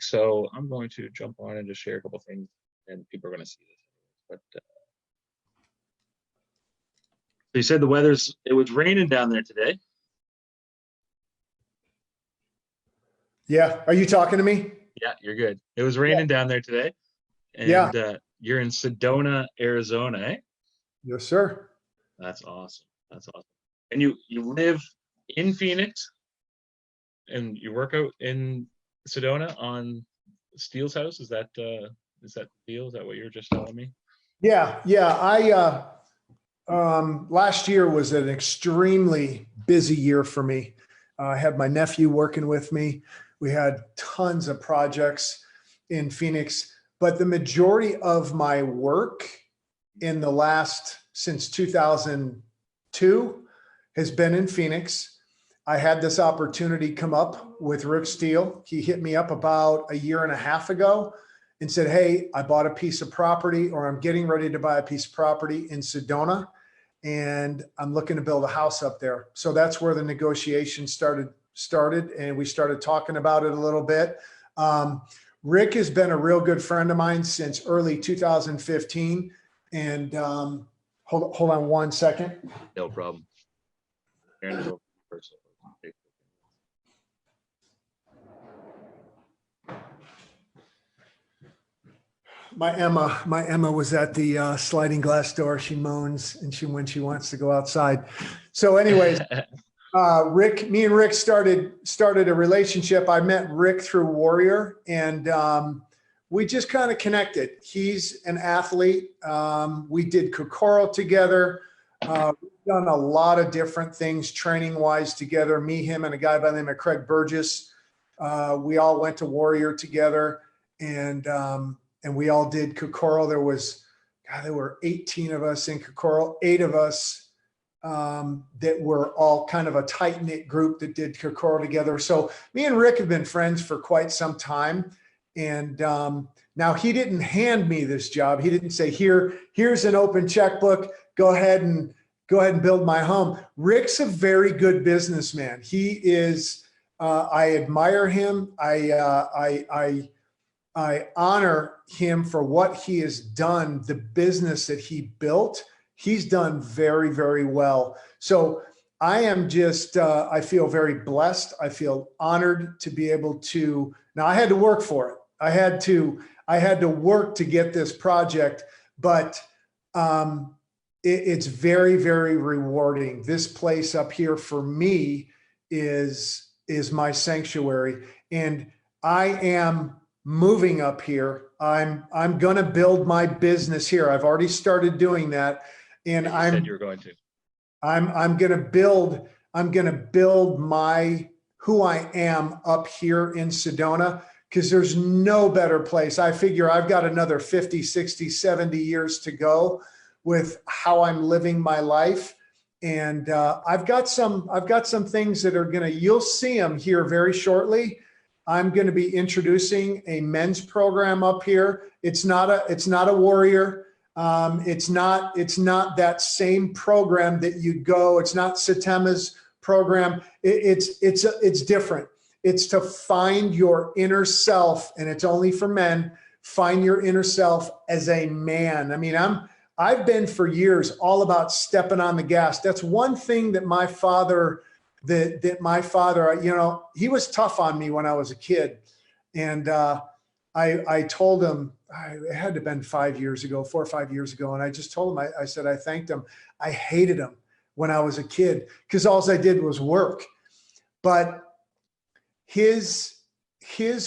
So I'm going to jump on and just share a couple things, and people are going to see this. But so you said it was raining down there today. Yeah. Are you talking to me? Yeah, you're good. It was raining down there today. And Yeah. You're in Sedona, Arizona, eh? Yes, sir. That's awesome. That's awesome. And you live in Phoenix and you work out in Sedona on Steele's house. Is that the deal? Is that what you were just telling me? Yeah. Yeah. Last year was an extremely busy year for me. I had my nephew working with me. We had tons of projects in Phoenix, but the majority of my work in the since 2002 has been in Phoenix. I had this opportunity come up with Rick Steele. He hit me up about a year and a half ago and said, hey, I bought a piece of property, or I'm getting ready to buy a piece of property in Sedona, and I'm looking to build a house up there. So that's where the negotiation started, and we started talking about it a little bit. Rick has been a real good friend of mine since early 2015. And hold on one second. No problem. My Emma was at the sliding glass door. She moans when she wants to go outside. So anyways, me and Rick started a relationship. I met Rick through Warrior, and we just kind of connected. He's an athlete. We did kokoro together. We've done a lot of different things training wise together. Me, him, and a guy by the name of Craig Burgess. We all went to Warrior together, and we all did kokoro. There were 18 of us in kokoro, 8 of us that were all kind of a tight knit group that did kokoro together. So me and Rick have been friends for quite some time. And now he didn't hand me this job. He didn't say, here's an open checkbook. Go ahead and build my home. Rick's a very good businessman. He is, I admire him. I honor him for what he has done, the business that he built. He's done very, very well. So I am just, I feel very blessed. I feel honored to be able to, now I had to work for it. I had to work to get this project, but it's very, very rewarding. This place up here for me is my sanctuary, and I am moving up here. I'm going to build my business here. I've already started doing that, and you said you were going to. I'm going to build my who I am up here in Sedona, because there's no better place. I figure I've got another 50, 60, 70 years to go with how I'm living my life. And I've got some things that are you'll see them here very shortly. I'm going to be introducing a men's program up here. It's not a Warrior. It's not that same program that you go. It's not Satema's program. It's different. It's to find your inner self, and it's only for men. Find your inner self as a man. I mean, I've been for years all about stepping on the gas. That's one thing that my father, he was tough on me when I was a kid. And I told him, it had to have been 4 or 5 years ago. And I just told him, I said, I thanked him. I hated him when I was a kid because all I did was work. But his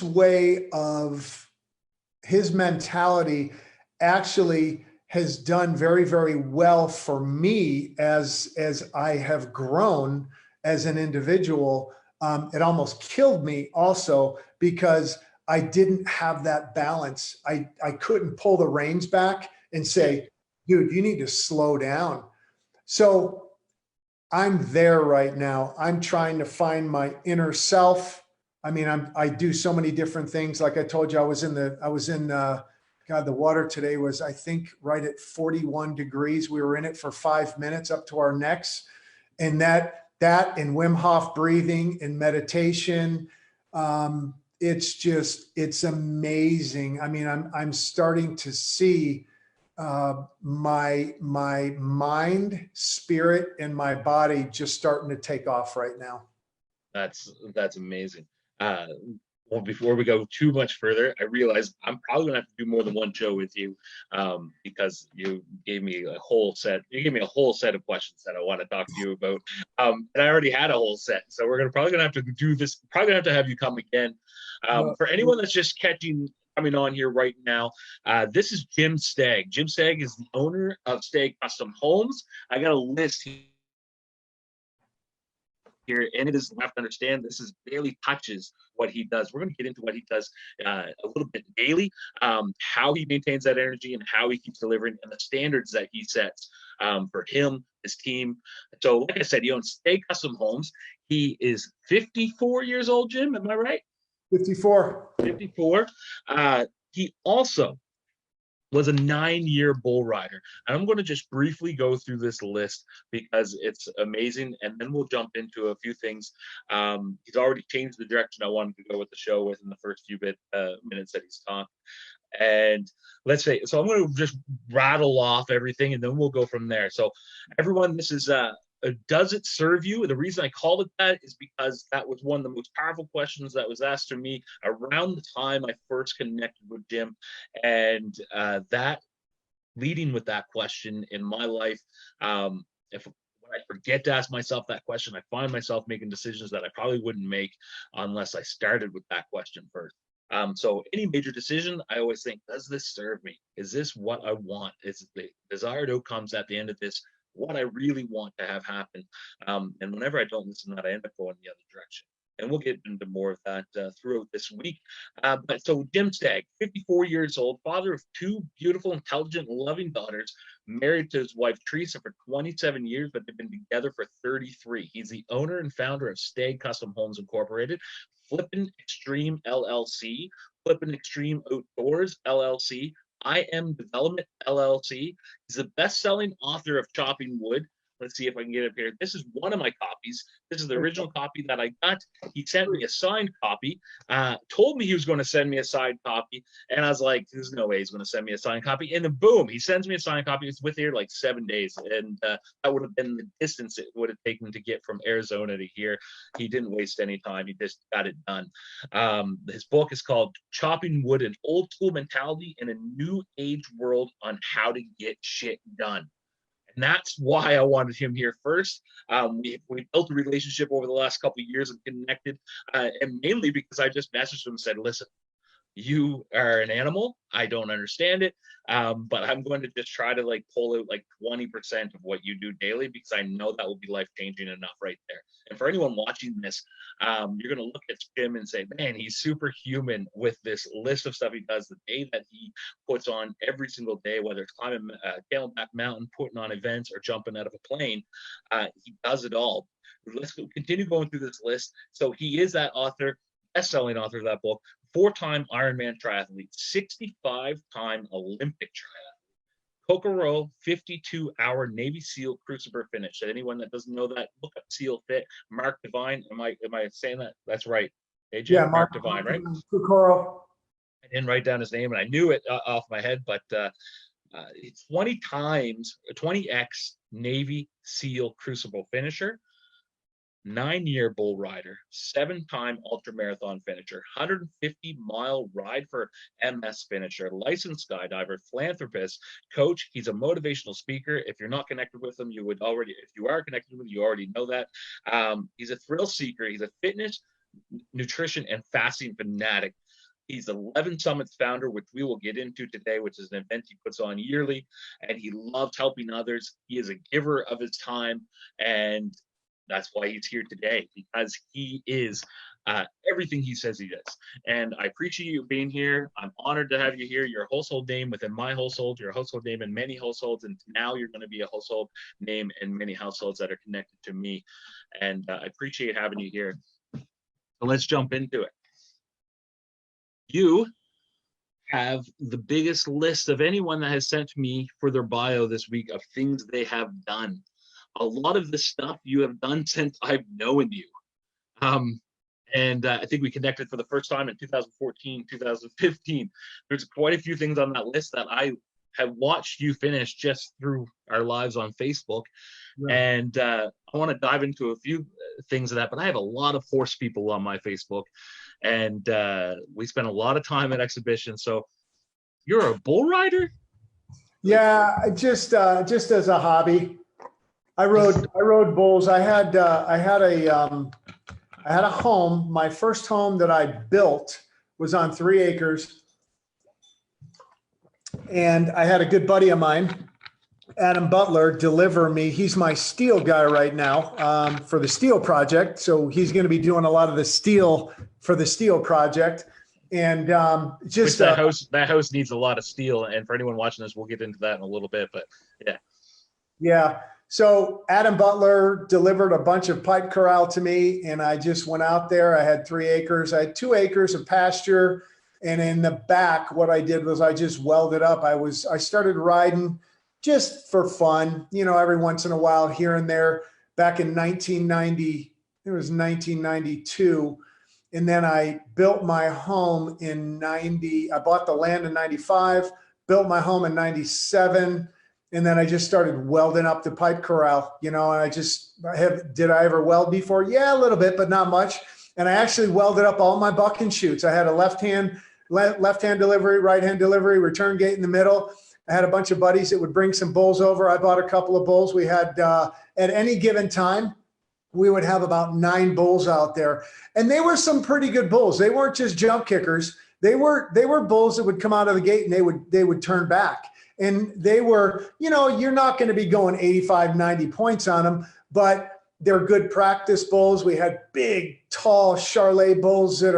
way of, his mentality actually has done very, very well for me as I have grown as an individual. It almost killed me also because I didn't have that balance. I couldn't pull the reins back and say, dude, you need to slow down. So I'm there right now. I'm trying to find my inner self. I mean, I do so many different things. Like I told you, God, the water today was, I think, right at 41 degrees. We were in it for 5 minutes up to our necks. And that and Wim Hof breathing and meditation it's amazing. I mean, I'm starting to see my mind, spirit, and my body just starting to take off right now. That's amazing. Well, before we go too much further, I realize I'm probably gonna have to do more than one show with you, because you gave me a whole set. You gave me a whole set of questions that I want to talk to you about, and I already had a whole set. So we're probably gonna have to do this. Probably gonna have to have you come again. For anyone that's just coming on here right now, this is Jim Steg. Jim Steg is the owner of Steg Custom Homes. I got a list here, and it is left to understand this is barely touches what he does. We're going to get into what he does a little bit daily, how he maintains that energy and how he keeps delivering, and the standards that he sets for him, his team. So like I said, he owns Steg Custom Homes. He is 54 years old, Jim, am I right? 54. 54. He also was a 9-year bull rider. And I'm going to just briefly go through this list because it's amazing, and then we'll jump into a few things. He's already changed the direction I wanted to go with the show within the first few minutes that he's talked. And let's say, so I'm going to just rattle off everything, and then we'll go from there. So everyone, this is does it serve you? The reason I called it that is because that was one of the most powerful questions that was asked to me around the time I first connected with Jim. And that leading with that question in my life, when I forget to ask myself that question, I find myself making decisions that I probably wouldn't make unless I started with that question first. So any major decision, I always think, does this serve me? Is this what I want? Is the desired outcomes at the end of this what I really want to have happen? And whenever I don't listen to that, I end up going the other direction. And we'll get into more of that throughout this week. But so Jim Steg, 54 years old, father of 2 beautiful, intelligent, loving daughters, married to his wife Theresa for 27 years, but they've been together for 33. He's the owner and founder of Steg Custom Homes Incorporated, Flippin Extreme LLC, Flippin Extreme Outdoors LLC, Development LLC. He's the best-selling author of Chopping Wood. Let's see if I can get it up here. This is one of my copies. This is the original copy that I got. He sent me a signed copy, told me he was going to send me a signed copy, and I was like, there's no way he's going to send me a signed copy. And then boom, he sends me a signed copy. It's with here like 7 days, and that would have been the distance it would have taken to get from Arizona to here. He didn't waste any time. He just got it done. His book is called Chopping Wood, an Old School Mentality in a New Age World on How to Get Shit Done. And that's why I wanted him here first. We built a relationship over the last couple of years and connected, and mainly because I just messaged him and said, listen, you are an animal. I don't understand it, but I'm going to just try to like pull out like 20% of what you do daily, because I know that will be life-changing enough right there. And for anyone watching this, you're going to look at Jim and say, man, he's superhuman with this list of stuff he does, the day that he puts on every single day, whether it's climbing Camelback Mountain, putting on events, or jumping out of a plane. He does it all. Let's continue going through this list. So he is that author, best-selling author of that book, 4-time Ironman Triathlete, 65-time Olympic Triathlete, kokoro 52-hour Navy Seal Crucible finish. Anyone that doesn't know that, look up Seal Fit. Mark Devine, am I saying that? That's right. Hey, Jim, Yeah, Mark Devine, right? Kokoro. I didn't write down his name, and I knew it off my head, but 20x Navy Seal Crucible finisher, 9-year bull rider, 7-time ultramarathon finisher, 150-mile ride for MS finisher, licensed skydiver, philanthropist, coach. He's a motivational speaker. If you're not connected with him, you would already, if you are connected with him, you already know that. He's a thrill seeker. He's a fitness, nutrition, and fasting fanatic. He's 11 Summits founder, which we will get into today, which is an event he puts on yearly, and he loves helping others. He is a giver of his time, and that's why he's here today, because he is everything he says he is. And I appreciate you being here. I'm honored to have you here. You're a household name within my household. You're a household name in many households. And now you're going to be a household name in many households that are connected to me. And I appreciate having you here. So let's jump into it. You have the biggest list of anyone that has sent me for their bio this week of things they have done. A lot of the stuff you have done since I've known you. And And I think we connected for the first time in 2014, 2015. There's quite a few things on that list that I have watched you finish just through our lives on Facebook. Yeah. And I want to dive into a few things of that, but I have a lot of horse people on my Facebook, and we spend a lot of time at exhibitions. So you're a bull rider? Yeah, just as a hobby. I rode bulls. I had a home. My first home that I built was on 3 acres. And I had a good buddy of mine, Adam Butler, deliver me. He's my steel guy right now for the steel project. So he's going to be doing a lot of the steel for the steel project. And just that house needs a lot of steel. And for anyone watching this, we'll get into that in a little bit. But yeah. Yeah. So Adam Butler delivered a bunch of pipe corral to me, and I just went out there. I had 3 acres. I had 2 acres of pasture. And in the back, what I did was I just welded up. I started riding just for fun, every once in a while here and there. Back in 1990, it was 1992. And then I built my home in 90. I bought the land in 95, built my home in 97. And then I just started welding up the pipe corral, and did I ever weld before? Yeah, a little bit, but not much. And I actually welded up all my bucking chutes. I had a left-hand delivery, right-hand delivery, return gate in the middle. I had a bunch of buddies that would bring some bulls over. I bought a couple of bulls. We had, at any given time, we would have about 9 bulls out there. And they were some pretty good bulls. They weren't just jump kickers. They were bulls that would come out of the gate and they would turn back. And they were, you're not going to be going 85, 90 points on them, but they're good practice bulls. We had big, tall Charolais bulls that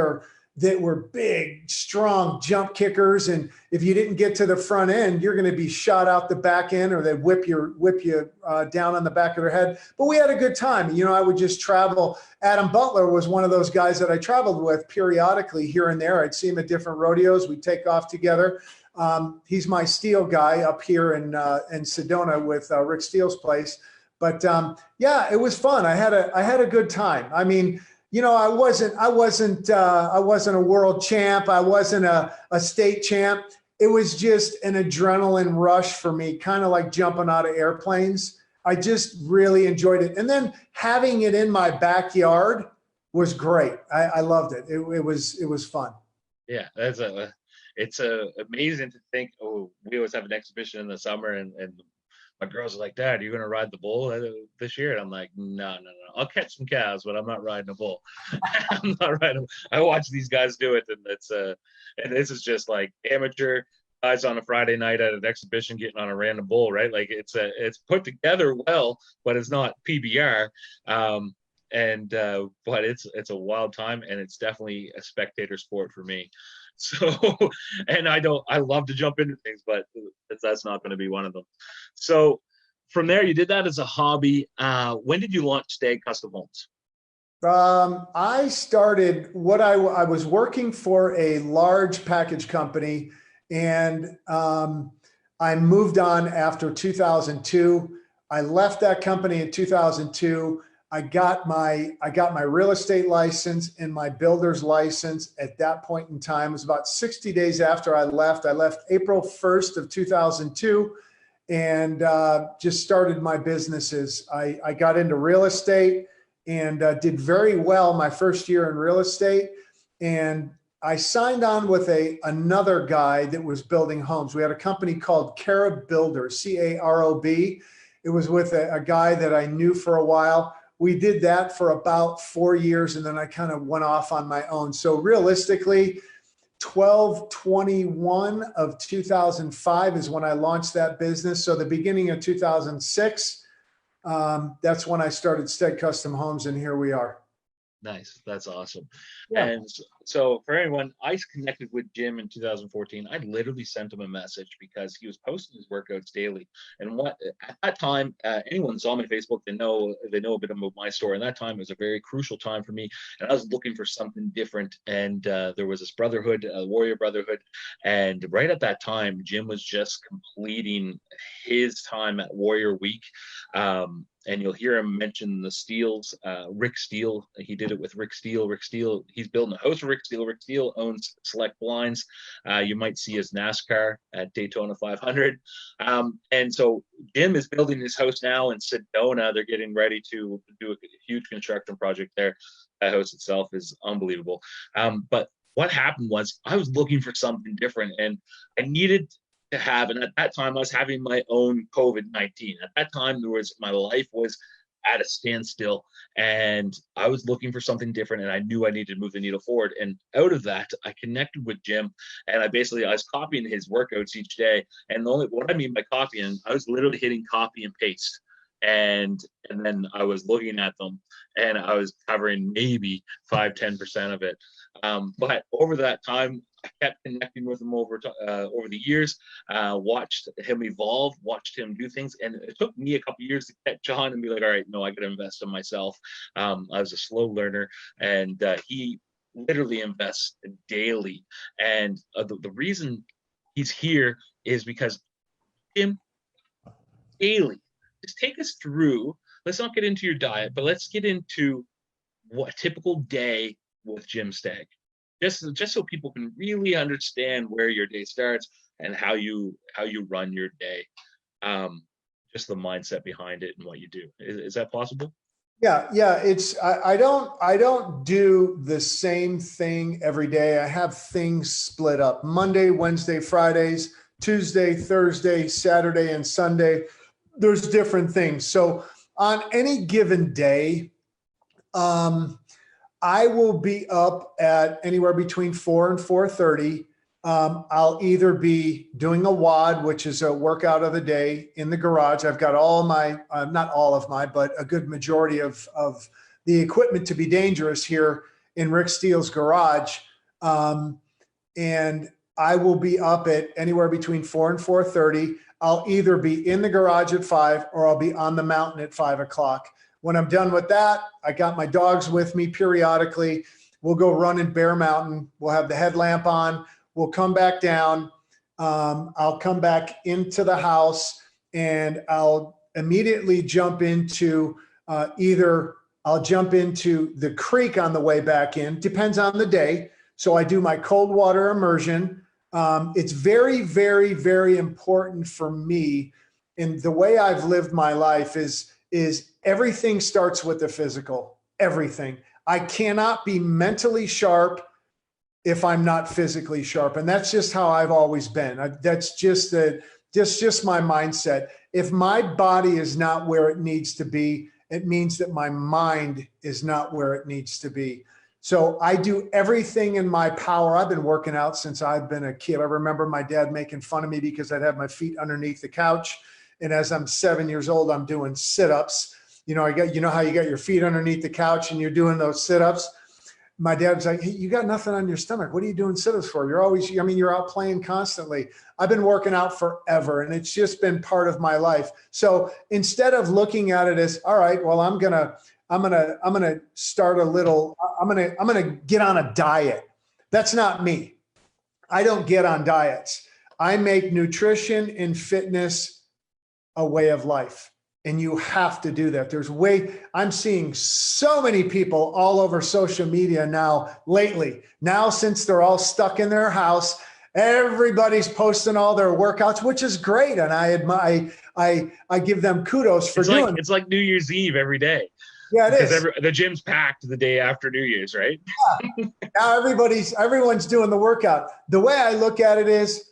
were big, strong jump kickers. And if you didn't get to the front end, you're going to be shot out the back end, or they'd whip you down on the back of their head. But we had a good time. I would just travel. Adam Butler was one of those guys that I traveled with periodically here and there. I'd see him at different rodeos. We'd take off together. He's my steel guy up here in Sedona with Rick Steele's place. But yeah, it was fun. I had a good time. I mean, I wasn't a world champ. I wasn't a state champ. It was just an adrenaline rush for me, kind of like jumping out of airplanes. I just really enjoyed it. And then having it in my backyard was great. I loved it. It was fun. Yeah, it's amazing to think, we always have an exhibition in the summer, and my girls are like, Dad, are you going to ride the bull this year? And I'm like, no. I'll catch some cows, but I'm not riding a bull. I'm not riding. I watch these guys do it, and this is just like amateur guys on a Friday night at an exhibition getting on a random bull, right? Like it's put together well, but it's not PBR. But it's a wild time, and it's definitely a spectator sport for me. So, and I love to jump into things, but that's not going to be one of them. So from there, you did that as a hobby. When did you launch Steg Custom Homes? I started I was working for a large package company, and I moved on after 2002. I left that company in 2002. I got my real estate license and my builder's license at that point in time. It was about 60 days after I left. I left April 1st of 2002 and just started my businesses. I got into real estate and did very well my first year in real estate. And I signed on with another guy that was building homes. We had a company called Carob Builders, Carob. It was with a guy that I knew for a while. We did that for about 4 years, and then I kind of went off on my own. So realistically, 12/21 of 2005 is when I launched that business. So the beginning of 2006, that's when I started Steg Custom Homes, and here we are. Nice. That's awesome. Yeah. And so for anyone, I connected with Jim in 2014. I literally sent him a message because he was posting his workouts daily. And at that time, anyone saw my Facebook, they know a bit about my story. And that time was a very crucial time for me. And I was looking for something different. And there was this brotherhood, a warrior brotherhood. And right at that time, Jim was just completing his time at Warrior Week. And you'll hear him mention the Steels, Rick Steele. He did it with Rick Steele. Rick Steele, he's building a house for Rick Steele. Rick Steele owns Select Blinds. You might see his NASCAR at Daytona 500. And so Jim is building his house now in Sedona. They're getting ready to do a huge construction project there. That house itself is unbelievable. But what happened was I was looking for something different, and I needed to have, and at that time I was having my own COVID-19. At that time, my life was at a standstill, and I was looking for something different, and I knew I needed to move the needle forward. And out of that, I connected with Jim, and I was copying his workouts each day. And what I mean by copying, I was literally hitting copy and paste. And then I was looking at them, and I was covering maybe 5-10% of it. But over that time, I kept connecting with him over the years, watched him evolve, watched him do things. And it took me a couple of years to catch on and be like, all right, no, I got to invest in myself. I was a slow learner, and he literally invests daily. And the reason he's here is because him daily. Just take us through. Let's not get into your diet, but let's get into what a typical day with Jim Steg. Just so people can really understand where your day starts and how you run your day. Just the mindset behind it and what you do. Is that possible? Yeah. I don't do the same thing every day. I have things split up: Monday, Wednesday, Fridays, Tuesday, Thursday, Saturday, and Sunday. There's different things. So on any given day, I will be up at anywhere between 4 and 4:30. I'll either be doing a WOD, which is a workout of the day, in the garage. I've got all my, not all of my, but a good majority of the equipment to be dangerous here in Rick Steele's garage. And I will be up at anywhere between 4 and 4:30. I'll either be in the garage at 5 or I'll be on the mountain at 5 o'clock. When I'm done with that, I got my dogs with me periodically. We'll go run in Bear Mountain. We'll have the headlamp on. We'll come back down. I'll come back into the house, and I'll immediately jump into either I'll jump into the creek on the way back in, depends on the day. So I do my cold water immersion. It's very, very, very important for me. And the way I've lived my life is everything starts with the physical, everything. I cannot be mentally sharp if I'm not physically sharp. And that's just how I've always been. That's just my mindset. If my body is not where it needs to be, it means that my mind is not where it needs to be. So I do everything in my power. I've been working out since I've been a kid. I remember my dad making fun of me because I'd have my feet underneath the couch. And as I'm 7 years old, I'm doing sit-ups. You know how you got your feet underneath the couch and you're doing those sit-ups. My dad was like, hey, you got nothing on your stomach. What are you doing sit-ups for? You're out playing constantly. I've been working out forever, and it's just been part of my life. So instead of looking at it as, all right, well, I'm gonna start I'm gonna get on a diet. That's not me. I don't get on diets. I make nutrition and fitness a way of life. And you have to do that. I'm seeing so many people all over social media lately, since they're all stuck in their house, everybody's posting all their workouts, which is great. And I give them kudos for doing it. It's like New Year's Eve every day. Yeah, it is. Because the gym's packed the day after New Year's, right? Yeah. Now everyone's doing the workout. The way I look at it is,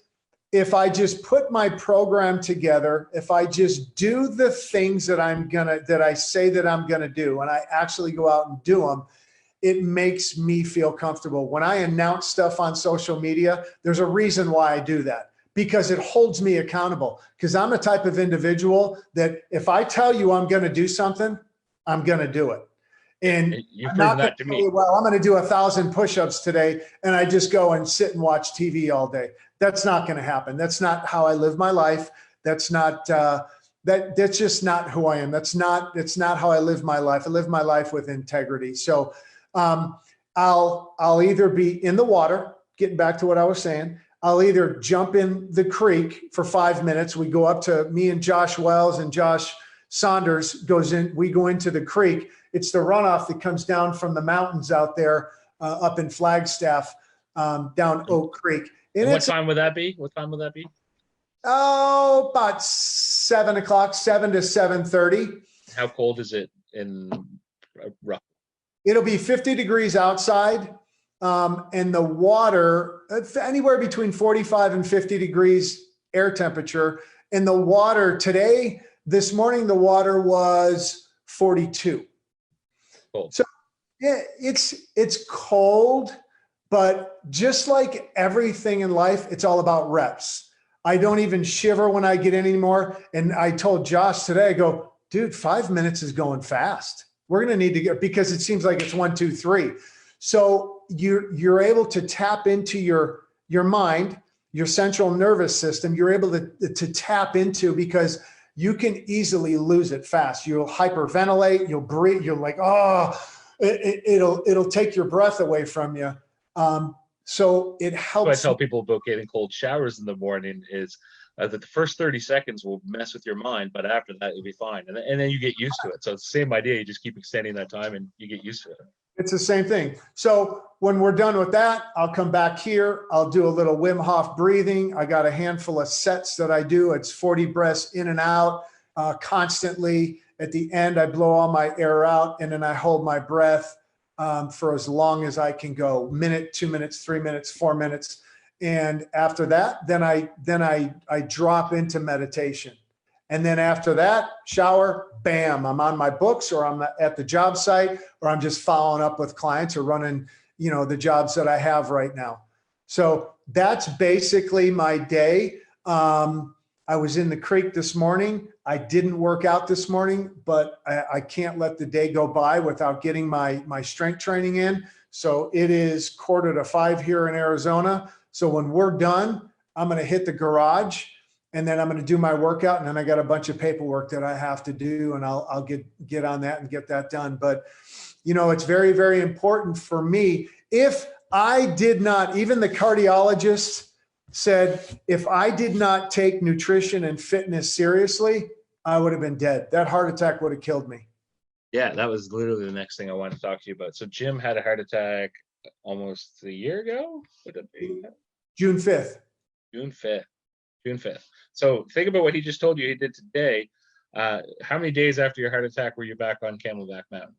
if I just put my program together, if I just do the things that I say that I'm gonna do, and I actually go out and do them, it makes me feel comfortable. When I announce stuff on social media, there's a reason why I do that, because it holds me accountable. Because I'm the type of individual that if I tell you I'm gonna do something, I'm gonna do it. And you've proven that to me. Well, I'm going to do 1,000 push-ups today, and I just go and sit and watch TV all day. That's not going to happen. That's not how I live my life. That's not that's just not who I am. That's not how I live my life. I live my life with integrity. So I'll either be in the water, getting back to what I was saying. I'll either jump in the creek for 5 minutes. We go up to me and Josh Wells and Josh Saunders goes in, we go into the creek. It's the runoff that comes down from the mountains out there up in Flagstaff, down Oak Creek. And what time would that be? What time would that be? Oh, about 7 o'clock, 7 to 7:30. How cold is it in rough? It'll be 50 degrees outside. And the water, anywhere between 45 and 50 degrees air temperature. And the water today, this morning, the water was 42. Cold. So yeah, it's cold, but just like everything in life, it's all about reps. I don't even shiver when I get in anymore. And I told Josh today, I go, dude, 5 minutes is going fast. We're going to need to get, because it seems like it's 1, 2, 3. So you're able to tap into your mind, your central nervous system. You're able to tap into, because you can easily lose it fast. You'll hyperventilate, you'll breathe, you're like, oh, it'll take your breath away from you. So it helps. What I tell people about getting cold showers in the morning is that the first 30 seconds will mess with your mind, but after that, you'll be fine. And then you get used to it. So it's the same idea. You just keep extending that time and you get used to it. It's the same thing. So when we're done with that, I'll come back here. I'll do a little Wim Hof breathing. I got a handful of sets that I do. It's 40 breaths in and out constantly. At the end, I blow all my air out, and then I hold my breath for as long as I can go. Minute, 2 minutes, 3 minutes, 4 minutes. And after that, then I drop into meditation. And then after that, shower, bam, I'm on my books, or I'm at the job site, or I'm just following up with clients or running, the jobs that I have right now. So that's basically my day. I was in the creek this morning. I didn't work out this morning, but I can't let the day go by without getting my strength training in. So it is 4:45 here in Arizona. So when we're done, I'm going to hit the garage, and then I'm going to do my workout. And then I got a bunch of paperwork that I have to do, and I'll get on that and get that done. But, it's very, very important for me. If I did not, even the cardiologist said, if I did not take nutrition and fitness seriously, I would have been dead. That heart attack would have killed me. Yeah, that was literally the next thing I wanted to talk to you about. So Jim had a heart attack almost a year ago. Would it be? June 5th. June 5th. So think about what he just told you he did today. How many days after your heart attack were you back on Camelback Mountain?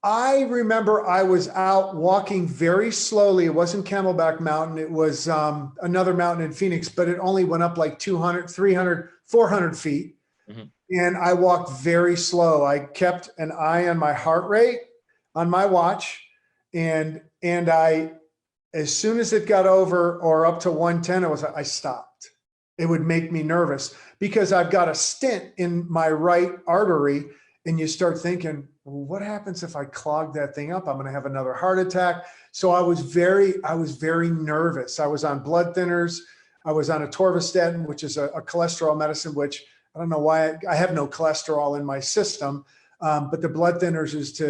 I remember I was out walking very slowly. It wasn't Camelback Mountain. It was another mountain in Phoenix, but it only went up like 200, 300, 400 feet. Mm-hmm. And I walked very slow. I kept an eye on my heart rate on my watch. And I, as soon as it got over or up to 110, I stopped. It would make me nervous because I've got a stent in my right artery, and you start thinking, well, what happens if I clog that thing up? I'm going to have another heart attack. So I was very nervous. I was on blood thinners. I was on atorvastatin, which is a cholesterol medicine, which I don't know why I have no cholesterol in my system. But the blood thinners is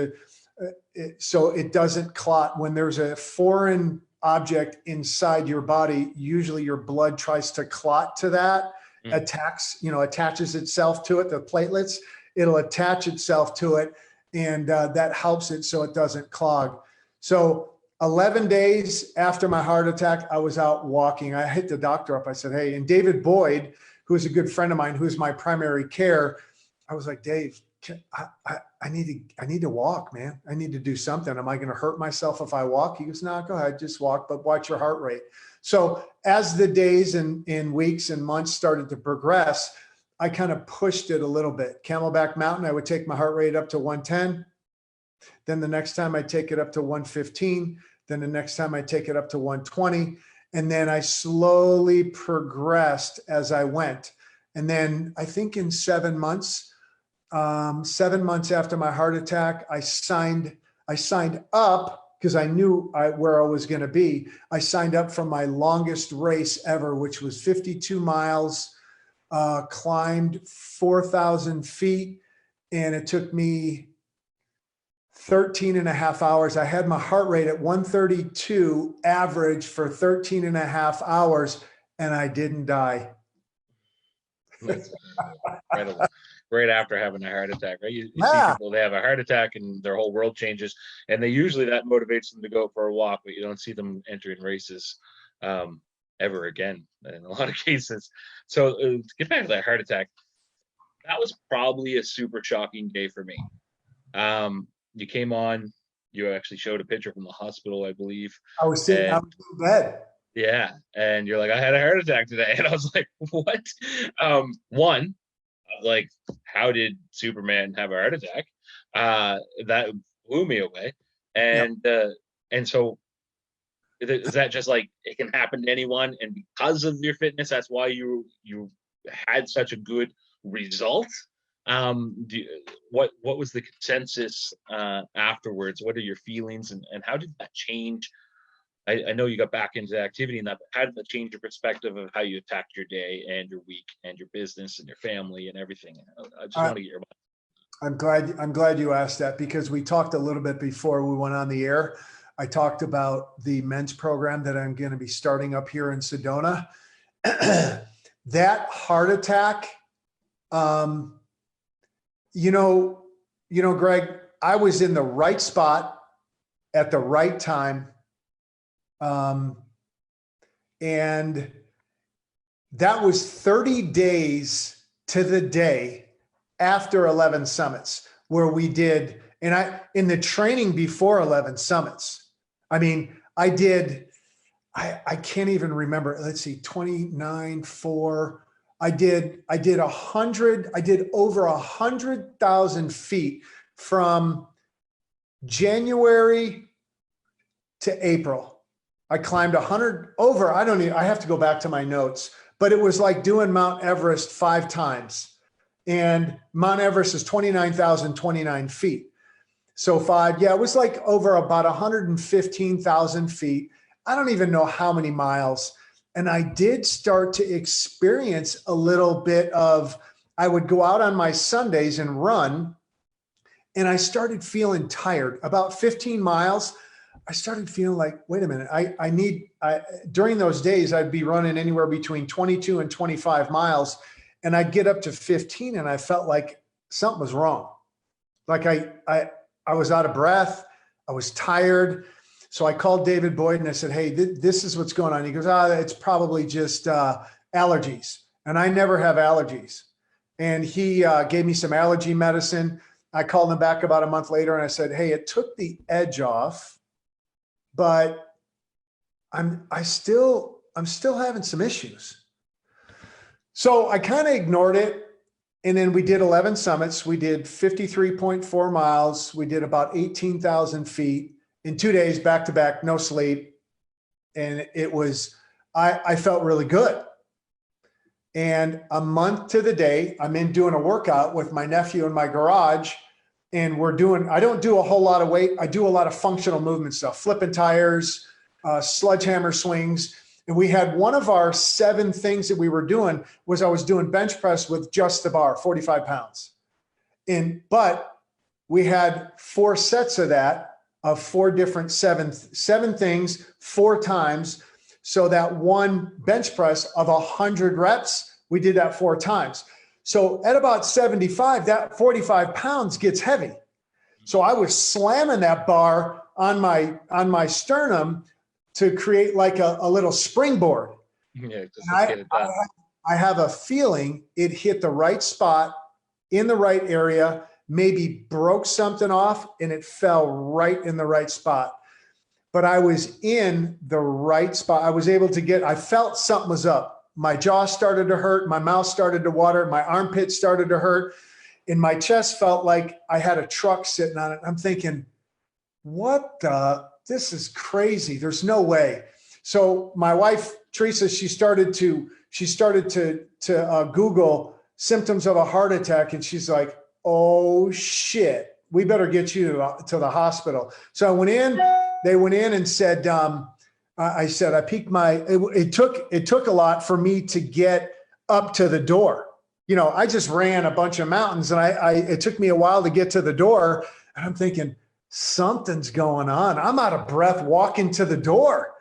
so it doesn't clot. When there's a foreign object inside your body, usually your blood tries to clot to that, attaches itself to it, the platelets, it'll attach itself to it. And that helps it so it doesn't clog. So 11 days after my heart attack, I was out walking. I hit the doctor up. I said, hey, and David Boyd, who is a good friend of mine, who's my primary care, I was like, Dave, I need to walk, man. I need to do something. Am I going to hurt myself if I walk? He goes, no, go ahead, just walk, but watch your heart rate. So as the days and weeks and months started to progress, I kind of pushed it a little bit. Camelback Mountain, I would take my heart rate up to 110. Then the next time I take it up to 115. Then the next time I take it up to 120. And then I slowly progressed as I went. And then I think in 7 months, 7 months after my heart attack, I signed up because I knew where I was going to be. I signed up for my longest race ever, which was 52 miles, climbed 4,000 feet, and it took me 13 and a half hours. I had my heart rate at 132 average for 13 and a half hours, and I didn't die. That's incredible. Right after having a heart attack, right? You see Yeah. people, they have a heart attack and their whole world changes, and they usually, that motivates them to go for a walk, but you don't see them entering races ever again in a lot of cases. So to get back to that heart attack, that was probably a super shocking day for me. You came on, you actually showed a picture from the hospital, I believe. I was in bed. Yeah, and you're like, I had a heart attack today, and I was like, what? One, I was like, how did Superman have a heart attack? That blew me away. And so is that just like it can happen to anyone, and because of your fitness, that's why you had such a good result? What was the consensus afterwards? What are your feelings, and how did that change? I know you got back into activity and that, but how did that change your perspective of how you attacked your day and your week and your business and your family and everything? I just want to get your mind. I'm glad you asked that, because we talked a little bit before we went on the air. I talked about the men's program that I'm going to be starting up here in Sedona. That heart attack, Greg, I was in the right spot at the right time. And that was 30 days to the day after 11 summits, where we did, and in the training before 11 summits, I mean, I can't even remember. Let's see, 29, 4. I did over 100,000 feet from January to April. I climbed 100 over, I have to go back to my notes, but it was like doing Mount Everest 5 times. And Mount Everest is 29,029 feet. So 5, it was like over about 115,000 feet. I don't even know how many miles. And I did start to experience a little bit of, I would go out on my Sundays and run, and I started feeling tired. About 15 miles, I started feeling like, wait a minute, during those days, I'd be running anywhere between 22 and 25 miles, and I'd get up to 15 and I felt like something was wrong. Like I was out of breath. I was tired. So I called David Boyd and I said, hey, this is what's going on. He goes, it's probably just allergies. And I never have allergies. And he gave me some allergy medicine. I called him back about a month later and I said, hey, it took the edge off, but I'm still having some issues. So I kind of ignored it. And then we did 11 summits. We did 53.4 miles. We did about 18,000 feet in 2 days, back to back, no sleep. And it was, I felt really good. And a month to the day, I'm in doing a workout with my nephew in my garage. And I don't do a whole lot of weight. I do a lot of functional movement stuff, flipping tires, sledgehammer swings. And we had one of our 7 things that we were doing was I was doing bench press with just the bar, 45 pounds. But we had 4 sets of that, of 4 different 7 things, 4 times. So that one bench press of 100 reps, we did that 4 times. So at about 75, that 45 pounds gets heavy. So I was slamming that bar on my sternum to create like a little springboard. Yeah, I have a feeling it hit the right spot in the right area, maybe broke something off, and it fell right in the right spot. But I was in the right spot. I felt something was up. My jaw started to hurt. My mouth started to water. My armpit started to hurt. And my chest felt like I had a truck sitting on it. I'm thinking, this is crazy. There's no way. So my wife, Theresa, she started to Google symptoms of a heart attack. And she's like, oh shit, we better get you to the hospital. So I went in, they went in and said, I said, I peaked it took a lot for me to get up to the door. I just ran a bunch of mountains and it took me a while to get to the door. And I'm thinking, something's going on. I'm out of breath walking to the door.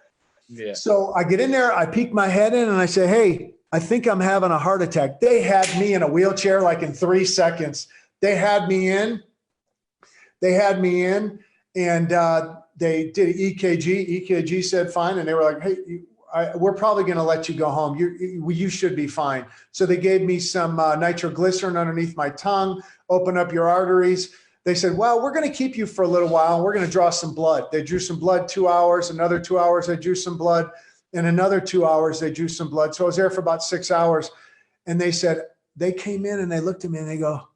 Yeah. So I get in there, I peek my head in and I say, hey, I think I'm having a heart attack. They had me in a wheelchair like in 3 seconds. They had me in and they did an EKG. EKG said fine. And they were like, hey, we're probably going to let you go home. You should be fine. So they gave me some nitroglycerin underneath my tongue, open up your arteries. They said, well, we're going to keep you for a little while. And we're going to draw some blood. They drew some blood 2 hours, another 2 hours. They drew some blood and another 2 hours. They drew some blood. So I was there for about 6 hours. And they said, they came in and they looked at me and they go,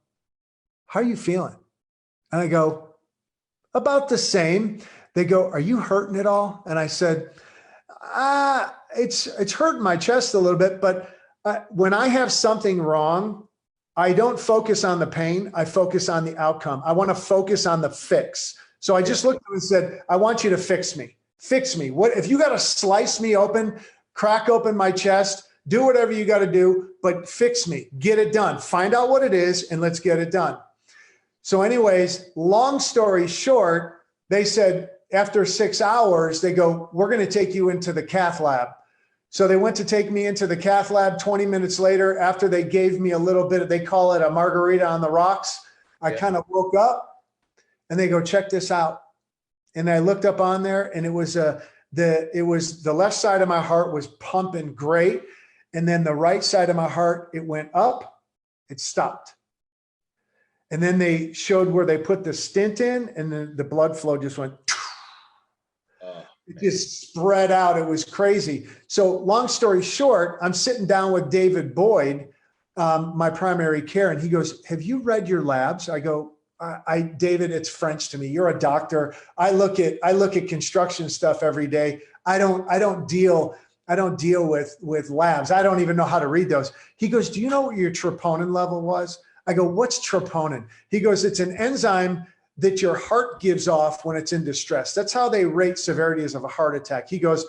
how are you feeling? And I go, about the same. They go, are you hurting at all? And I said, it's hurting my chest a little bit, but when I have something wrong, I don't focus on the pain. I focus on the outcome. I want to focus on the fix. So I just looked at him and said, I want you to fix me. Fix me. What if you got to slice me open, crack open my chest, do whatever you got to do, but fix me, get it done. Find out what it is and let's get it done. So anyways, long story short, they said after 6 hours, they go, we're going to take you into the cath lab. So they went to take me into the cath lab 20 minutes later after they gave me a little bit, they call it a margarita on the rocks. I kind of woke up and they go, check this out. And I looked up on there and it was the left side of my heart was pumping great. And then the right side of my heart, it went up, it stopped. And then they showed where they put the stent in and the blood flow just went, it just spread out. It was crazy. So long story short, I'm sitting down with David Boyd, my primary care, and he goes, have you read your labs? I go, David, it's French to me. You're a doctor. I look at construction stuff every day. I don't deal with labs. I don't even know how to read those. He goes, do you know what your troponin level was? I go, what's troponin? He goes, it's an enzyme that your heart gives off when it's in distress. That's how they rate severities of a heart attack. He goes,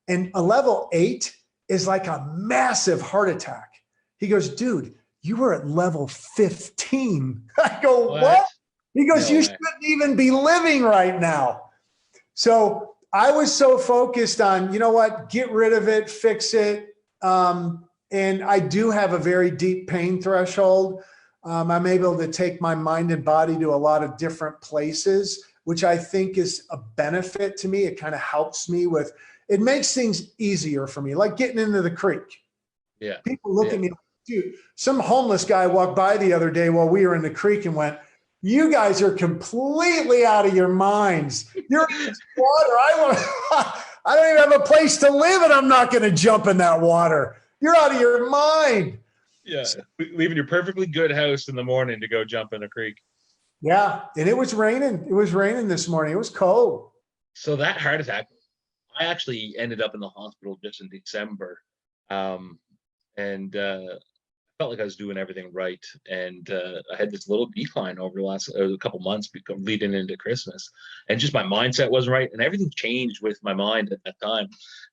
and a level 8 is like a massive heart attack. He goes, dude, you were at level 15. I go, what? He goes, you shouldn't even be living right now. So I was so focused on, you know what, get rid of it, fix it. And I do have a very deep pain threshold. I'm able to take my mind and body to a lot of different places, which I think is a benefit to me. It kind of helps me with, it makes things easier for me, like getting into the creek. Yeah. People look at me like, dude, some homeless guy walked by the other day while we were in the creek and went, you guys are completely out of your minds. You're in this water. I don't even have a place to live and I'm not going to jump in that water. You're out of your mind. Yeah, leaving your perfectly good house in the morning to go jump in a creek. Yeah, and it was raining. It was raining this morning. It was cold. So that heart attack, I actually ended up in the hospital just in December, and felt like I was doing everything right. And I had this little decline over the last couple months leading into Christmas, and just my mindset wasn't right, and everything changed with my mind at that time,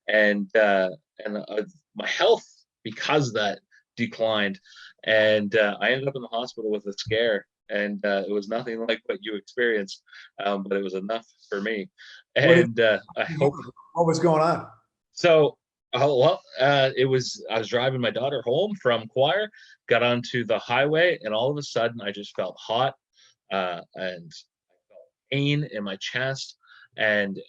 and my health because of that declined, and I ended up in the hospital with a scare, and it was nothing like what you experienced, but it was enough for me. And I hope. What was going on? So, I was driving my daughter home from choir, got onto the highway, and all of a sudden I just felt hot, and I felt pain in my chest, and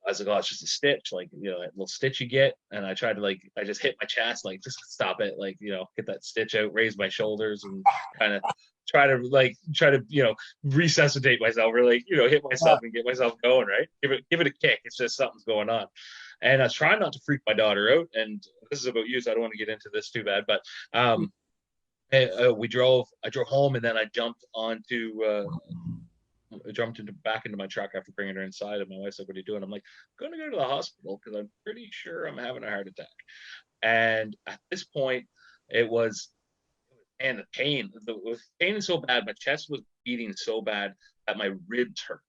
I was like, oh, it's just a stitch, like, you know, that little stitch you get. And I tried to I just hit my chest, like, just stop it, like, you know, get that stitch out, raise my shoulders, and kind of try to, you know, resuscitate myself, or like, you know, hit myself and get myself going, right? Give it a kick. It's just something's going on. And I was trying not to freak my daughter out. And this is about you, so I don't want to get into this too bad, but I drove home, and then I jumped back into my truck after bringing her inside, and my wife's like, what are you doing? I'm like, I'm going to go to the hospital because I'm pretty sure I'm having a heart attack. And at this point, the pain is so bad. My chest was beating so bad that my ribs hurt.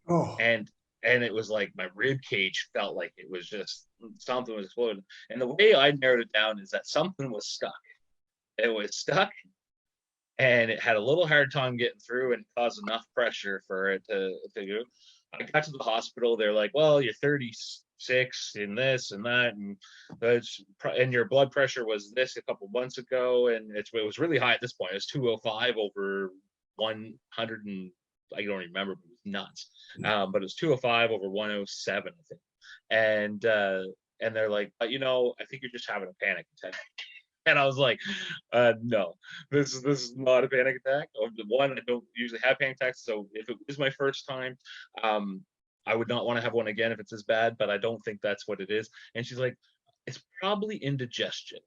Oh. And it was like my rib cage felt like it was just something was exploding. And the way I narrowed it down is that something was stuck. It was stuck, and it had a little hard time getting through and caused enough pressure for it to go. I got to the hospital. They're like, well, you're 36 and this and that, and your blood pressure was this a couple months ago, and it was really high at this point. It was 205 over 100, and I don't remember, but it was nuts. But it was 205 over 107, I think. And they're like, but I think you're just having a panic attack. And I was like, no, this is not a panic attack. One, I don't usually have panic attacks, so if it was my first time, I would not want to have one again if it's as bad, but I don't think that's what it is. And she's like, it's probably indigestion.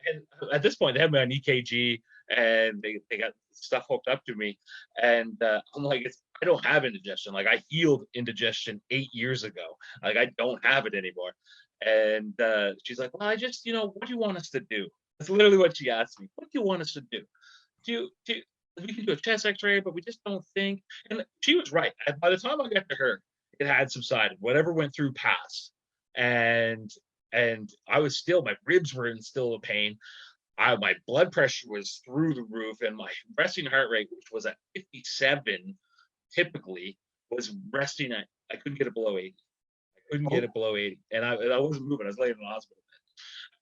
And at this point, they have me on EKG, and they got stuff hooked up to me. And I'm like, I don't have indigestion. Like, I healed indigestion 8 years ago. Like, I don't have it anymore. And she's like, well, I just, what do you want us to do? That's literally what she asked me. What do you want us to do? We can do a chest x-ray, but we just don't think. And she was right. By the time I got to her, it had subsided. Whatever went through passed. And I was still, my ribs were in still a pain. My blood pressure was through the roof, and my resting heart rate, which was at 57, typically was resting at, I couldn't get it below 80. Couldn't get it below 80, and I wasn't moving. I was laying in the hospital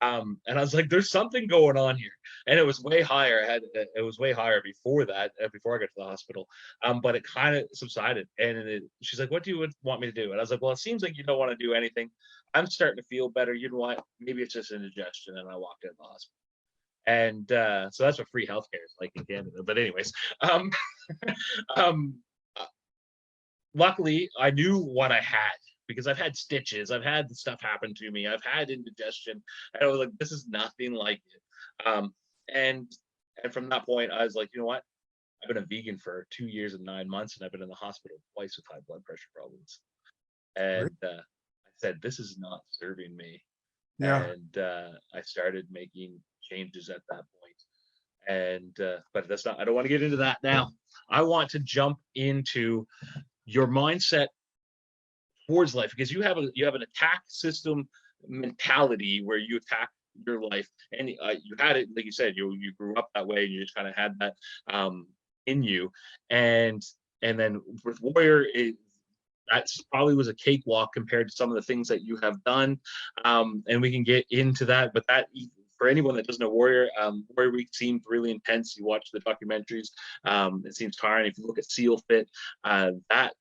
bed. And I was like, "There's something going on here," and it was way higher. It was way higher before that, before I got to the hospital. But it kind of subsided, and she's like, "What do you want me to do?" And I was like, "Well, it seems like you don't want to do anything. I'm starting to feel better. You know what? Maybe it's just indigestion." And I walked in the hospital, and so that's what free healthcare is like in Canada. But anyways, luckily, I knew what I had, because I've had stitches, I've had stuff happen to me, I've had indigestion, and I was like, this is nothing like it. And from that point, I was like, you know what? I've been a vegan for 2 years and 9 months, and I've been in the hospital twice with high blood pressure problems. And I said, this is not serving me. Yeah. And I started making changes at that point. And but that's not, I don't want to get into that now. I want to jump into your mindset towards life, because you have an attack system mentality where you attack your life, and you had it, like you said, you grew up that way, and you just kind of had that in you, and then with Warrior, that's probably was a cakewalk compared to some of the things that you have done, and we can get into that. But that, for anyone that doesn't know Warrior, Warrior Week seemed really intense. You watch the documentaries, it seems tiring. If you look at SEAL Fit, that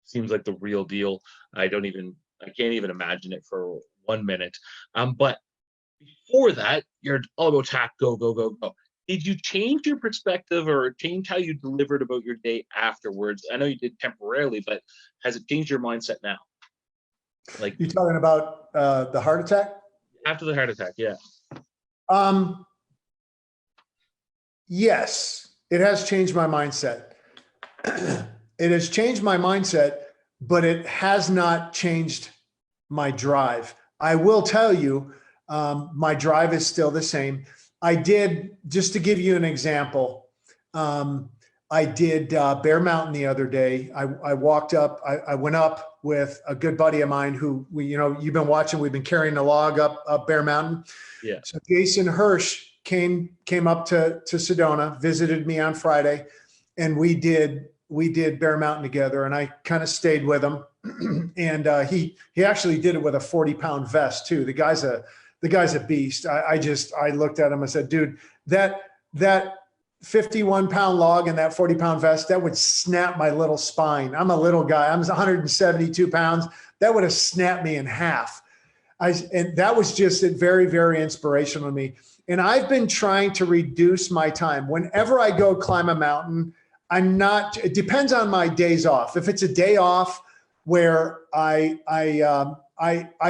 seems like the real deal. I can't even imagine it for 1 minute. But before that, you're all about attack, go, go, go, go. Did you change your perspective or change how you delivered about your day afterwards? I know you did temporarily, but has it changed your mindset now? Like, You talking about the heart attack? After the heart attack, yeah. Yes, it has changed my mindset. It has changed my mindset, but it has not changed my drive. I will tell you, my drive is still the same. I did, just to give you an example, I did Bear Mountain the other day. I walked up, I went up with a good buddy of mine who you've been watching, we've been carrying a log up Bear Mountain. Yeah. So Jason Hirsch came up to Sedona, visited me on Friday, and we did Bear Mountain together, and I kind of stayed with him. And he actually did it with a 40-pound vest too. The guy's a beast. I looked at him and said, dude, that 51-pound log and that 40-pound vest, that would snap my little spine. I'm a little guy. I'm 172 pounds. That would have snapped me in half. And that was just very, very inspirational to me. And I've been trying to reduce my time. Whenever I go climb a mountain, it depends on my days off. If it's a day off where I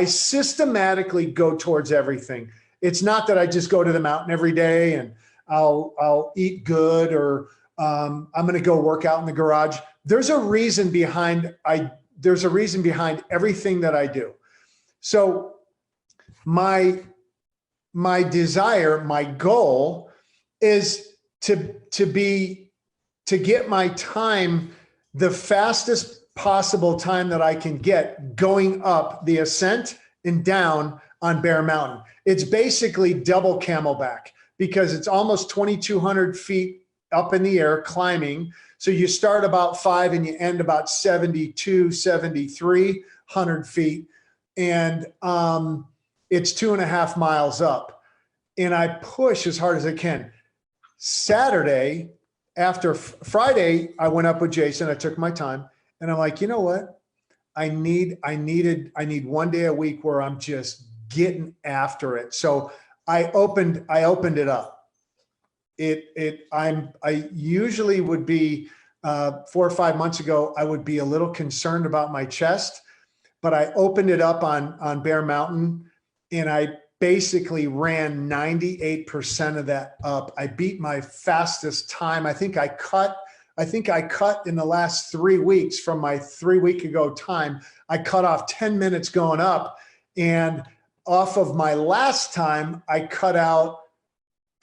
systematically go towards everything. It's not that I just go to the mountain every day and I'll eat good, or I'm going to go work out in the garage. There's a reason behind everything that I do. So my desire, my goal is to get my time, the fastest possible time that I can get, going up the ascent and down on Bear Mountain. It's basically double Camelback, because it's almost 2,200 feet up in the air climbing. So you start about 5 and you end about 72, 7,300 feet. And it's 2.5 miles up. And I push as hard as I can. Saturday, after Friday, I went up with Jason. I took my time and I'm like, you know what? I need 1 day a week where I'm just getting after it. So I opened it up. I usually would be 4 or 5 months ago, I would be a little concerned about my chest, but I opened it up on Bear Mountain and I basically ran 98% of that up. I beat my fastest time. I think I cut in the last 3 weeks from my 3 week ago time. I cut off 10 minutes going up, and off of my last time, I cut out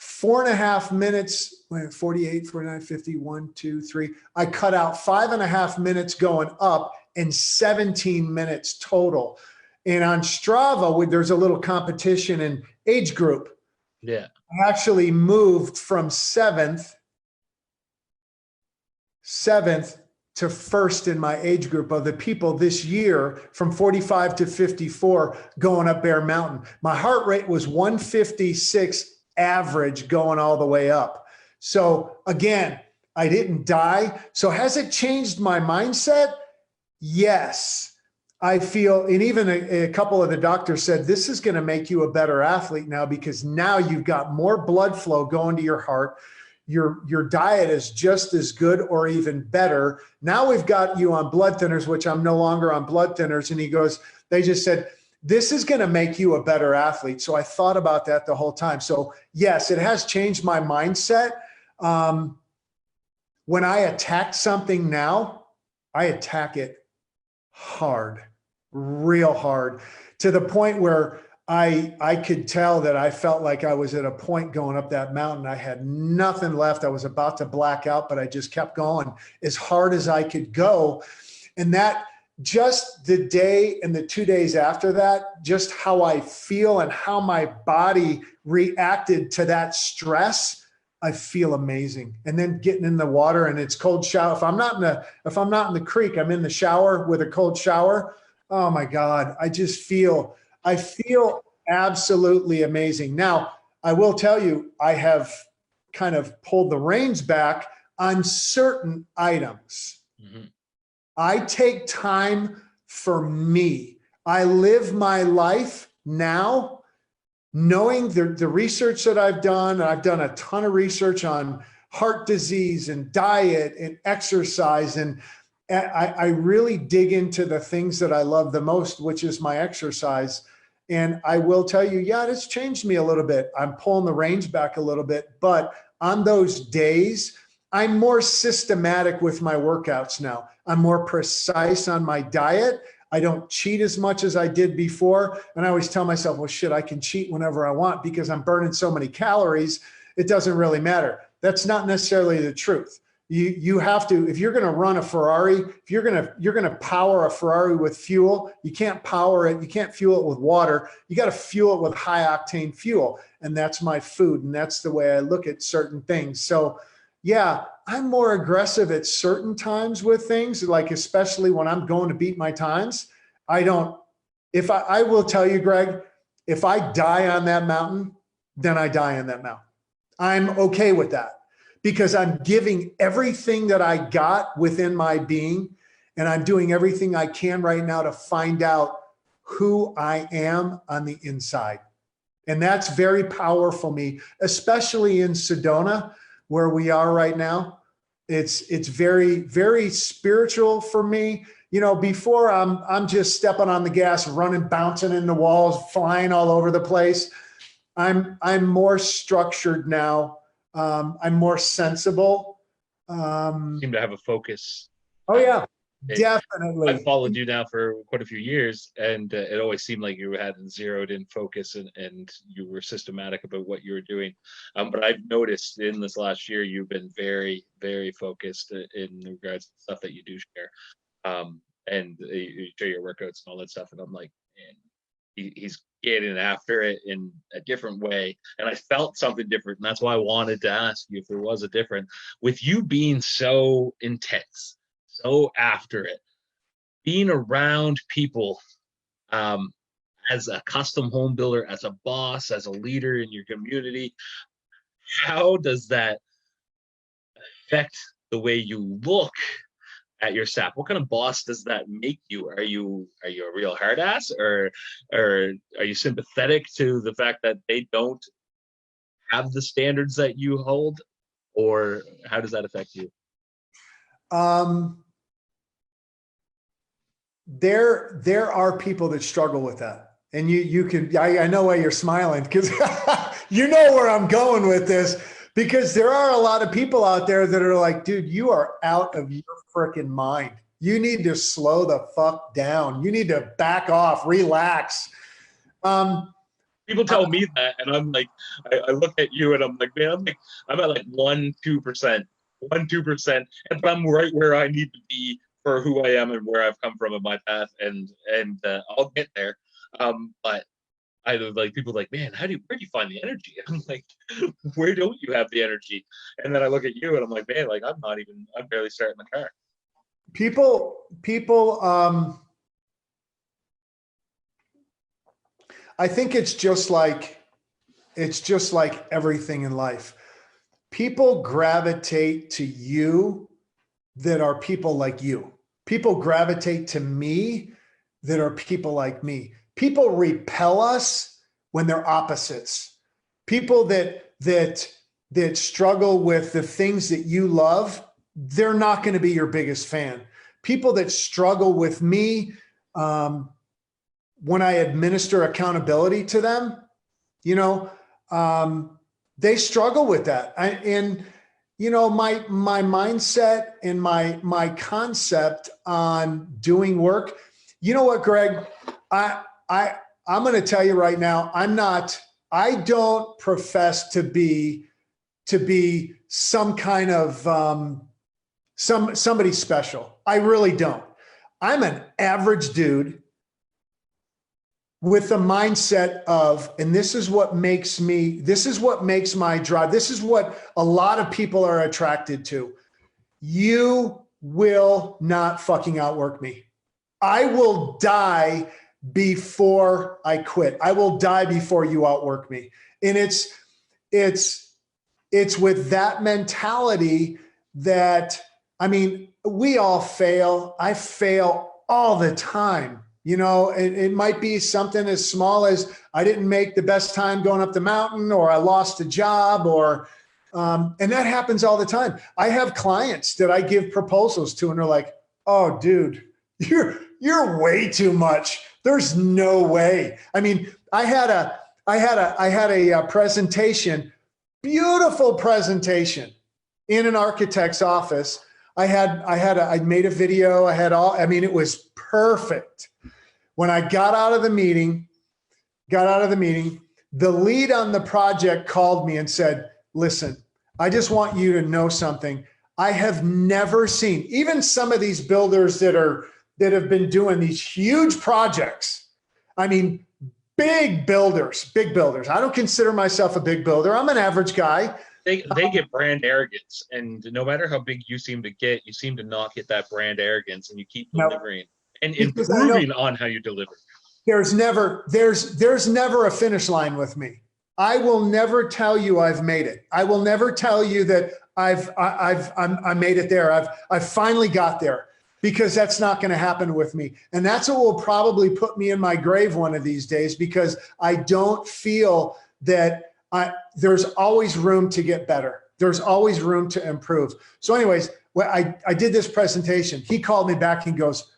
4.5 minutes, 48, 49, 50, 1, 2, 3. I cut out 5.5 minutes going up and 17 minutes total. And on Strava, there's a little competition in age group. Yeah. I actually moved from seventh to first in my age group of the people this year from 45 to 54 going up Bear Mountain. My heart rate was 156 average going all the way up. So again, I didn't die. So has it changed my mindset? Yes. I feel, and even a couple of the doctors said, this is going to make you a better athlete now, because now you've got more blood flow going to your heart. Your diet is just as good or even better. Now we've got you on blood thinners, which I'm no longer on blood thinners. And he goes, they just said, this is going to make you a better athlete. So I thought about that the whole time. So yes, it has changed my mindset. When I attack something now, I attack it hard, real hard, to the point where I could tell that I felt like I was at a point going up that mountain. I had nothing left. I was about to black out, but I just kept going as hard as I could go. And that, just the day and the 2 days after that, just how I feel and how my body reacted to that stress, I feel amazing. And then getting in the water and it's cold shower. If I'm not in the creek, I'm in the shower with a cold shower. Oh my God. I feel absolutely amazing. Now, I will tell you, I have kind of pulled the reins back on certain items. Mm-hmm. I take time for me. I live my life now knowing the research that I've done. I've done a ton of research on heart disease and diet and exercise. And I really dig into the things that I love the most, which is my exercise. And I will tell you, yeah, it's changed me a little bit. I'm pulling the reins back a little bit, but on those days, I'm more systematic with my workouts now. I'm more precise on my diet. I don't cheat as much as I did before. And I always tell myself, well, shit, I can cheat whenever I want because I'm burning so many calories. It doesn't really matter. That's not necessarily the truth. You have to, if you're going to run a Ferrari, if you're going to power a Ferrari with fuel, you can't power it. You can't fuel it with water. You got to fuel it with high octane fuel. And that's my food. And that's the way I look at certain things. So yeah, I'm more aggressive at certain times with things, like especially when I'm going to beat my times. I will tell you, Greg, if I die on that mountain, then I die on that mountain. I'm okay with that because I'm giving everything that I got within my being, and I'm doing everything I can right now to find out who I am on the inside. And that's very powerful for me, especially in Sedona, where we are right now. It's very, very spiritual for me. You know, before I'm just stepping on the gas, running, bouncing in the walls, flying all over the place. I'm more structured now. I'm more sensible. Seem to have a focus. Oh yeah, definitely. I've followed you now for quite a few years, and it always seemed like you had zeroed in focus and you were systematic about what you were doing. But I've noticed in this last year, you've been very, very focused in regards to stuff that you do share. And you share your workouts and all that stuff. And I'm like, man, getting after it in a different way. And I felt something different. And that's why I wanted to ask you if there was a difference. With you being so intense, so after it, being around people, as a custom home builder, as a boss, as a leader in your community, how does that affect the way you look at your staff? What kind of boss does that make you? Are you a real hard ass, or are you sympathetic to the fact that they don't have the standards that you hold, or how does that affect you? There are people that struggle with that. And you can, I know why you're smiling, because you know where I'm going with this, because there are a lot of people out there that are like, dude, you are out of your freaking mind. You need to slow the fuck down. You need to back off, relax. People tell me that, and I'm like, I look at you and I'm like, man, I'm at like 1-2%, and I'm right where I need to be for who I am and where I've come from in my path, and I'll get there. But I like people like, man, where do you find the energy? I'm like, where don't you have the energy? And then I look at you and I'm like, man, like I'm barely starting the car. People, I think it's just like everything in life. People gravitate to you that are people like you. People gravitate to me that are people like me. People repel us when they're opposites. People that struggle with the things that you love, they're not going to be your biggest fan. People that struggle with me, when I administer accountability to them, they struggle with that. My mindset and my concept on doing work, you know what, Greg, I'm going to tell you right now, I don't profess to be some kind of, somebody special. I really don't. I'm an average dude with the mindset of, and this is what makes my drive. This is what a lot of people are attracted to. You will not fucking outwork me. I will die before I quit. I will die before you outwork me. And it's with that mentality that, we all fail. I fail all the time. It might be something as small as I didn't make the best time going up the mountain, or I lost a job, or, and that happens all the time. I have clients that I give proposals to and they're like, oh dude, you're way too much. There's no way. I had a presentation, beautiful presentation in an architect's office. I made a video. It was perfect. When I got out of the meeting, the lead on the project called me and said, listen, I just want you to know something. I have never seen, even some of these builders that have been doing these huge projects. Big builders. I don't consider myself a big builder. I'm an average guy. They get brand arrogance, and no matter how big you seem to get, you seem to not get that brand arrogance, and you keep delivering and improving on how you deliver. There's never a finish line with me. I will never tell you I've made it. I will never tell you that I made it there. I've finally got there, because that's not going to happen with me. And that's what will probably put me in my grave one of these days, because I don't feel that there's always room to get better. There's always room to improve. So anyways, when I did this presentation, he called me back and goes,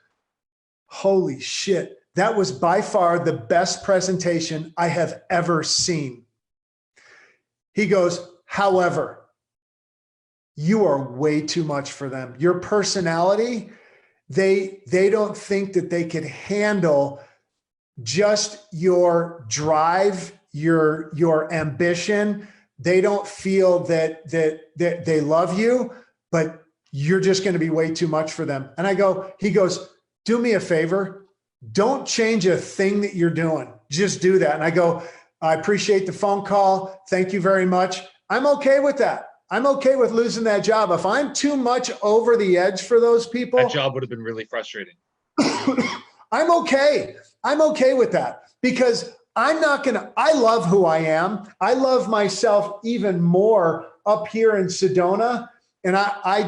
holy shit, that was by far the best presentation I have ever seen. He goes, however, you are way too much for them. Your personality, they don't think that they can handle just your drive, your ambition. They don't feel that they love you, but you're just going to be way too much for them. And he goes, do me a favor. Don't change a thing that you're doing. just do that. And I go, I appreciate the phone call. Thank you very much. I'm okay with that. I'm okay with losing that job. If I'm too much over the edge for those people, That job would have been really frustrating. I'm okay. I'm okay with that because I'm not going to, I love who I am. I love myself even more up here in Sedona. And I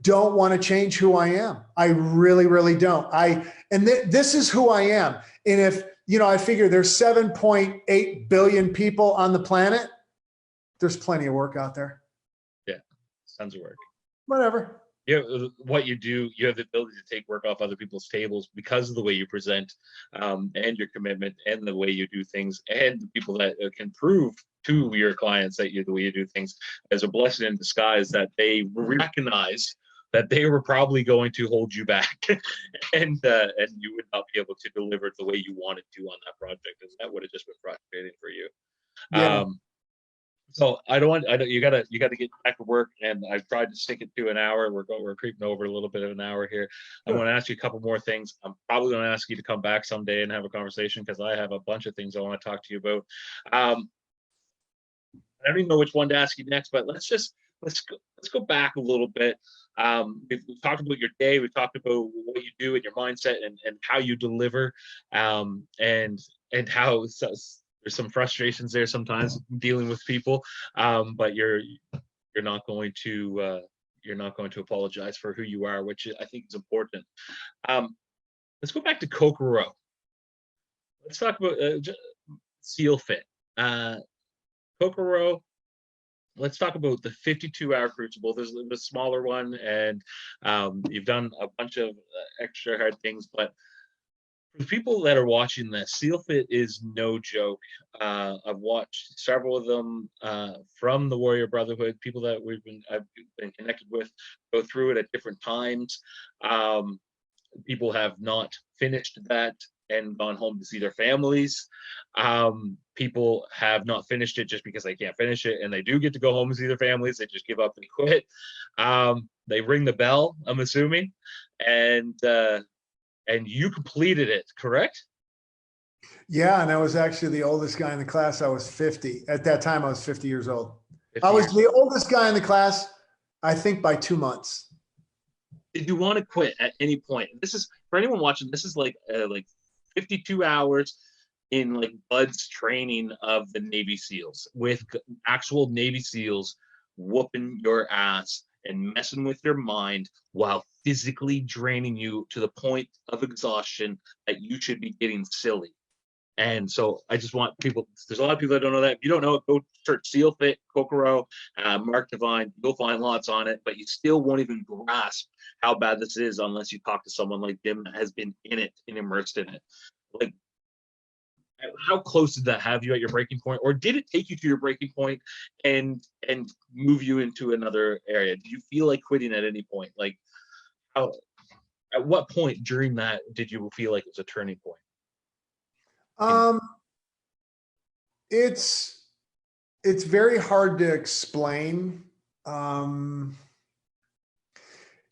don't want to change who I am. I really, really don't. This is who I am. And if, I figure there's 7.8 billion people on the planet, there's plenty of work out there. Yeah. Tons of work. Whatever. What you do, you have the ability to take work off other people's tables because of the way you present, and your commitment and the way you do things, and the people that can prove to your clients that the way you do things as a blessing in disguise, that they recognize that they were probably going to hold you back and you would not be able to deliver it the way you wanted to on that project, and that would have just been frustrating for you. Yeah. So you gotta get back to work, and I've tried to stick it to an hour. We're creeping over a little bit of an hour here. I want to ask you a couple more things. I'm probably going to ask you to come back someday and have a conversation because I have a bunch of things I want to talk to you about. I don't even know which one to ask you next, but let's go back a little bit. We've talked about your day. We've talked about what you do and your mindset and how you deliver, and how there's some frustrations there sometimes dealing with people, but you're not going to apologize for who you are, which I think is important. Let's go back to kokoro. Let's talk about Seal Fit. Kokoro. Let's talk about the 52-hour crucible. There's the smaller one, and you've done a bunch of extra hard things, but for the people that are watching this, Seal Fit is no joke. I've watched several of them from the Warrior Brotherhood, people that I've been connected with, go through it at different times. People have not finished that and gone home to see their families. People have not finished it just because they can't finish it, and they do get to go home and see their families. They just give up and quit. They ring the bell, I'm assuming, and you completed it, correct? Yeah, and I was actually the oldest guy in the class. I was 50. At that time, I was 50 years old. 50 I was years. the oldest guy in the class, I think, by 2 months. Did you want to quit at any point? This is, for anyone watching, this is like 52 hours in like Bud's training of the Navy SEALs, with actual Navy SEALs whooping your ass and messing with your mind while physically draining you to the point of exhaustion that you should be getting silly. And so I just want people, there's a lot of people that don't know that. If you don't know it, go search Seal Fit, Kokoro, Mark Divine. You'll find lots on it, but you still won't even grasp how bad this is unless you talk to someone like Jim that has been in it and immersed in it. Like, how close did that have you at your breaking point, or did it take you to your breaking point and move you into another area? Did you feel like quitting at any point? Like, at what point during that did you feel like it was a turning point? It's very hard to explain.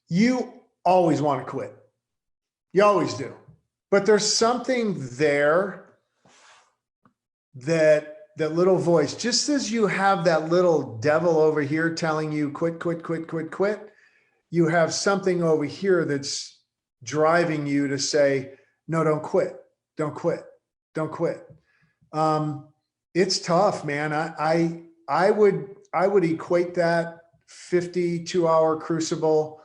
You always want to quit. You always do. But there's something there that little voice, just as you have that little devil over here telling you quit, quit, quit, quit, quit, you have something over here that's driving you to say, no, don't quit. Don't quit. Don't quit. It's tough, man. I would equate that 52-hour crucible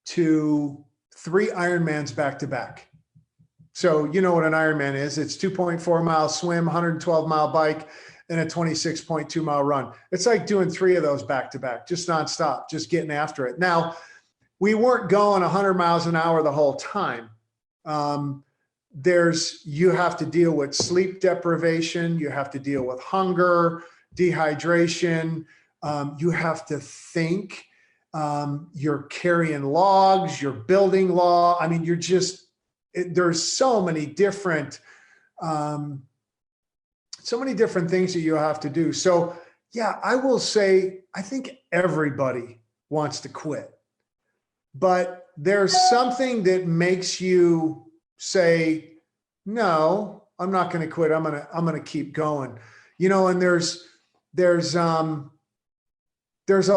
to 3 Ironmans back to back. So you know what an Ironman is. It's 2.4 mile swim, 112 mile bike, and a 26.2 mile run. It's like doing 3 of those back to back, just nonstop, just getting after it. Now, we weren't going 100 miles an hour the whole time. You have to deal with sleep deprivation. You have to deal with hunger, dehydration. You have to think. You're carrying logs, you're building log. I mean, there's so many different things that you have to do. So yeah, I will say, I think everybody wants to quit, but there's something that makes you say, no, I'm not going to quit. I'm going to keep going, you know, and there's a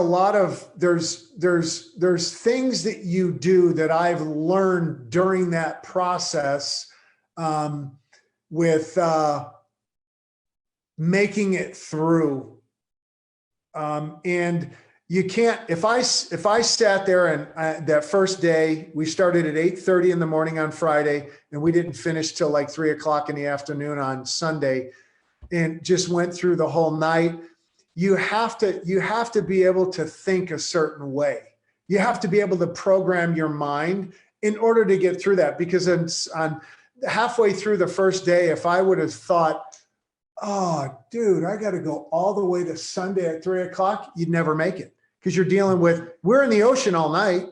lot of, there's things that you do that I've learned during that process, with, making it through. And you can't, if I sat there and that first day, we started at 8:30 in the morning on Friday and we didn't finish till like 3 o'clock in the afternoon on Sunday, and just went through the whole night. You have to be able to think a certain way. You have to be able to program your mind in order to get through that. Because on halfway through the first day, if I would have thought, oh, dude, I got to go all the way to Sunday at 3 o'clock, you'd never make it. Because you're dealing with, we're in the ocean all night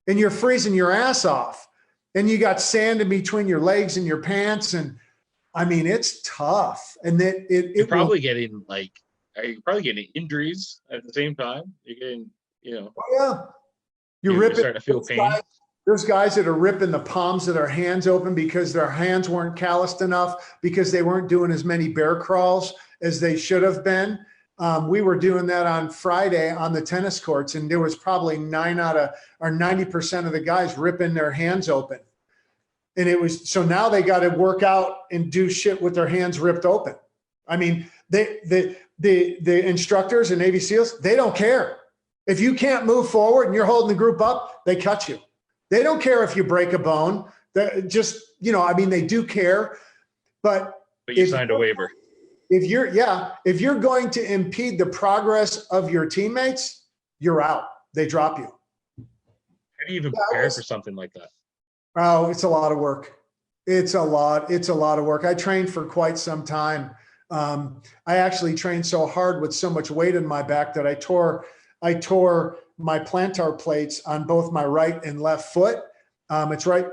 and you're freezing your ass off and you got sand in between your legs and your pants. And I mean, it's tough. And then you're probably getting like, are you probably getting injuries at the same time? You're getting, you know, oh, yeah, you're ripping, starting to feel pain. There's guys that are ripping the palms of their hands open because their hands weren't calloused enough, because they weren't doing as many bear crawls as they should have been. We were doing that on Friday on the tennis courts, and there was probably 90% of the guys ripping their hands open. And it was, so now they got to work out and do shit with their hands ripped open. I mean, the instructors and Navy SEALs, they don't care. If you can't move forward and you're holding the group up, they cut you. They don't care if you break a bone. They're just, you know, I mean, they do care, but you signed a waiver. If you're going to impede the progress of your teammates, you're out. They drop you. How do you even prepare for something like that? Oh, it's a lot of work. It's a lot of work. I trained for quite some time. I actually trained so hard with so much weight in my back that I tore my plantar plates on both my right and left foot. It's right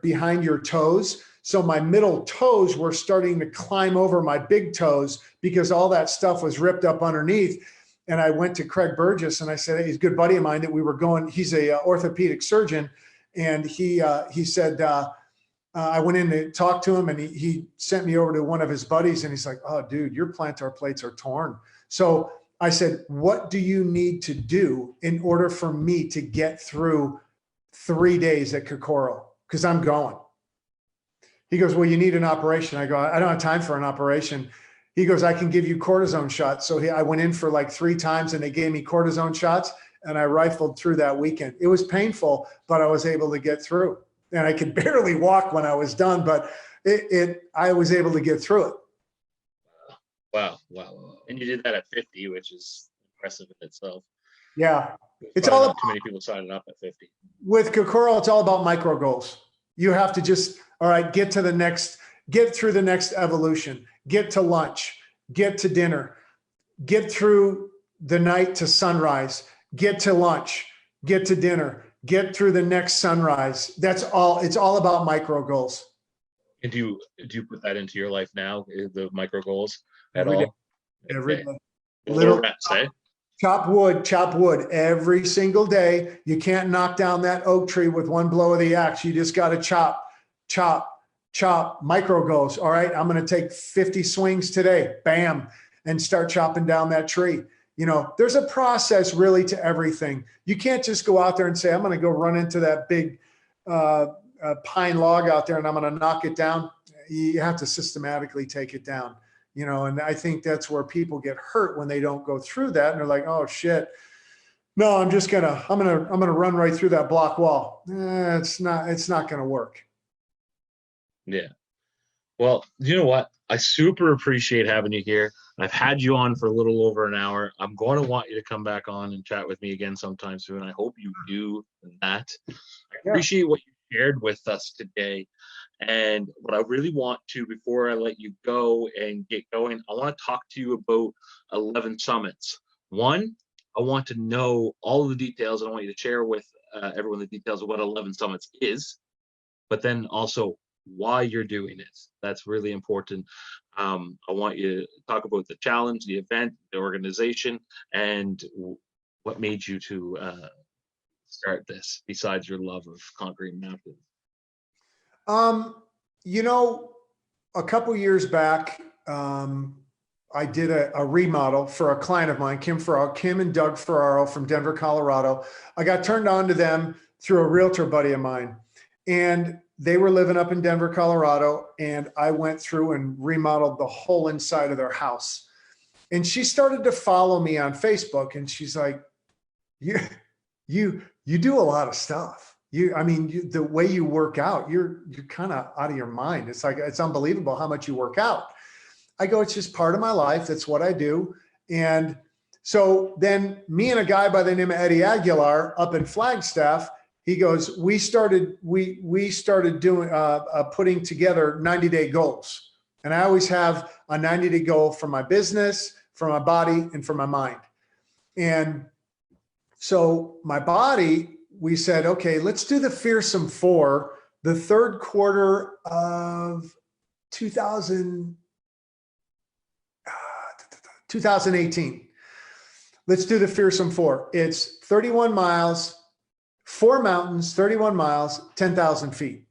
behind your toes. So my middle toes were starting to climb over my big toes because all that stuff was ripped up underneath. And I went to Craig Burgess and I said, hey, he's a good buddy of mine that we were going, he's a orthopedic surgeon. And he said, I went in to talk to him and he sent me over to one of his buddies and he's like, oh dude, your plantar plates are torn. So I said, what do you need to do in order for me to get through 3 days at Kokoro? Because I'm going. He goes, well, you need an operation. I go, I don't have time for an operation. He goes, I can give you cortisone shots. So I went in for like 3 times and they gave me cortisone shots and I rifled through that weekend. It was painful, but I was able to get through. And I could barely walk when I was done, but I was able to get through it. Wow. And you did that at 50, which is impressive in itself. Yeah. It's all about, too many people signing up at 50. With Kokoro, it's all about micro goals. You have to just, all right, get through the next evolution, get to lunch, get to dinner, get through the night to sunrise, get to lunch, get to dinner, get through the next sunrise. That's all. It's all about micro goals. And do you put that into your life now, the micro goals at Every all? day. Every day. Little reps, eh? Chop wood every single day. You can't knock down that oak tree with one blow of the axe. You just got to chop, micro goals. All right, I'm going to take 50 swings today, bam, and start chopping down that tree. You know, there's a process really to everything. You can't just go out there and say, I'm going to go run into that big pine log out there and I'm going to knock it down. You have to systematically take it down. You know, and I think that's where people get hurt when they don't go through that. And they're like, oh shit, no, I'm gonna run right through that block wall. It's not going to work. Yeah. Well, you know what? I super appreciate having you here. I've had you on for a little over an hour. I'm going to want you to come back on and chat with me again sometime soon. I hope you do that. I appreciate what you shared with us today. And what I really want to, before I let you go and get going, I want to talk to you about 11 summits. One, I want to know all of the details. And I want you to share with everyone the details of what 11 summits is, but then also why you're doing it. That's really important. I want you to talk about the challenge, the event, the organization, and what made you to start this, besides your love of conquering mountains. You know, a couple years back, I did a remodel for a client of mine, Kim and Doug Ferraro from Denver, Colorado. I got turned on to them through a realtor buddy of mine, and they were living up in Denver, Colorado. And I went through and remodeled the whole inside of their house. And she started to follow me on Facebook, and she's like, you do a lot of stuff. The way you work out, you're kind of out of your mind. It's like, it's unbelievable how much you work out. I go, it's just part of my life. That's what I do. And so then me and a guy by the name of Eddie Aguilar up in Flagstaff, he goes, we started doing, putting together 90-day goals. And I always have a 90-day goal for my business, for my body, and for my mind. And so my body, we said, okay, let's do the Fearsome 4, the third quarter of 2018. Let's do the Fearsome 4. It's 31 miles, 4 mountains, 31 miles, 10,000 feet.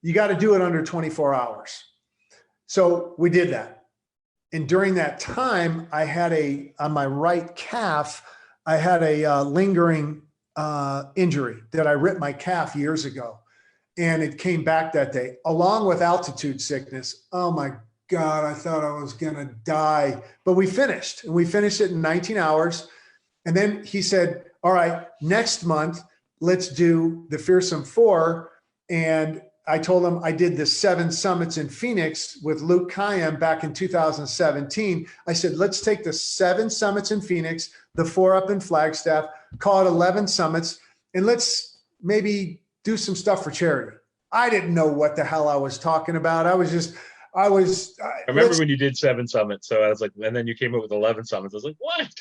You got to do it under 24 hours. So we did that. And during that time, I had on my right calf, I had a lingering injury that I ripped my calf years ago. And it came back that day, along with altitude sickness. Oh my God, I thought I was going to die. But we finished, and we finished it in 19 hours. And then he said, all right, next month, let's do the Fearsome 4. And I told him I did the 7 summits in Phoenix with Luke Kayam back in 2017. I said, let's take the 7 summits in Phoenix, the 4 up in Flagstaff, call it 11 summits, and let's maybe do some stuff for charity. I didn't know what the hell I was talking about. I remember when you did 7 summits. So I was like, and then you came up with 11 summits. I was like, what?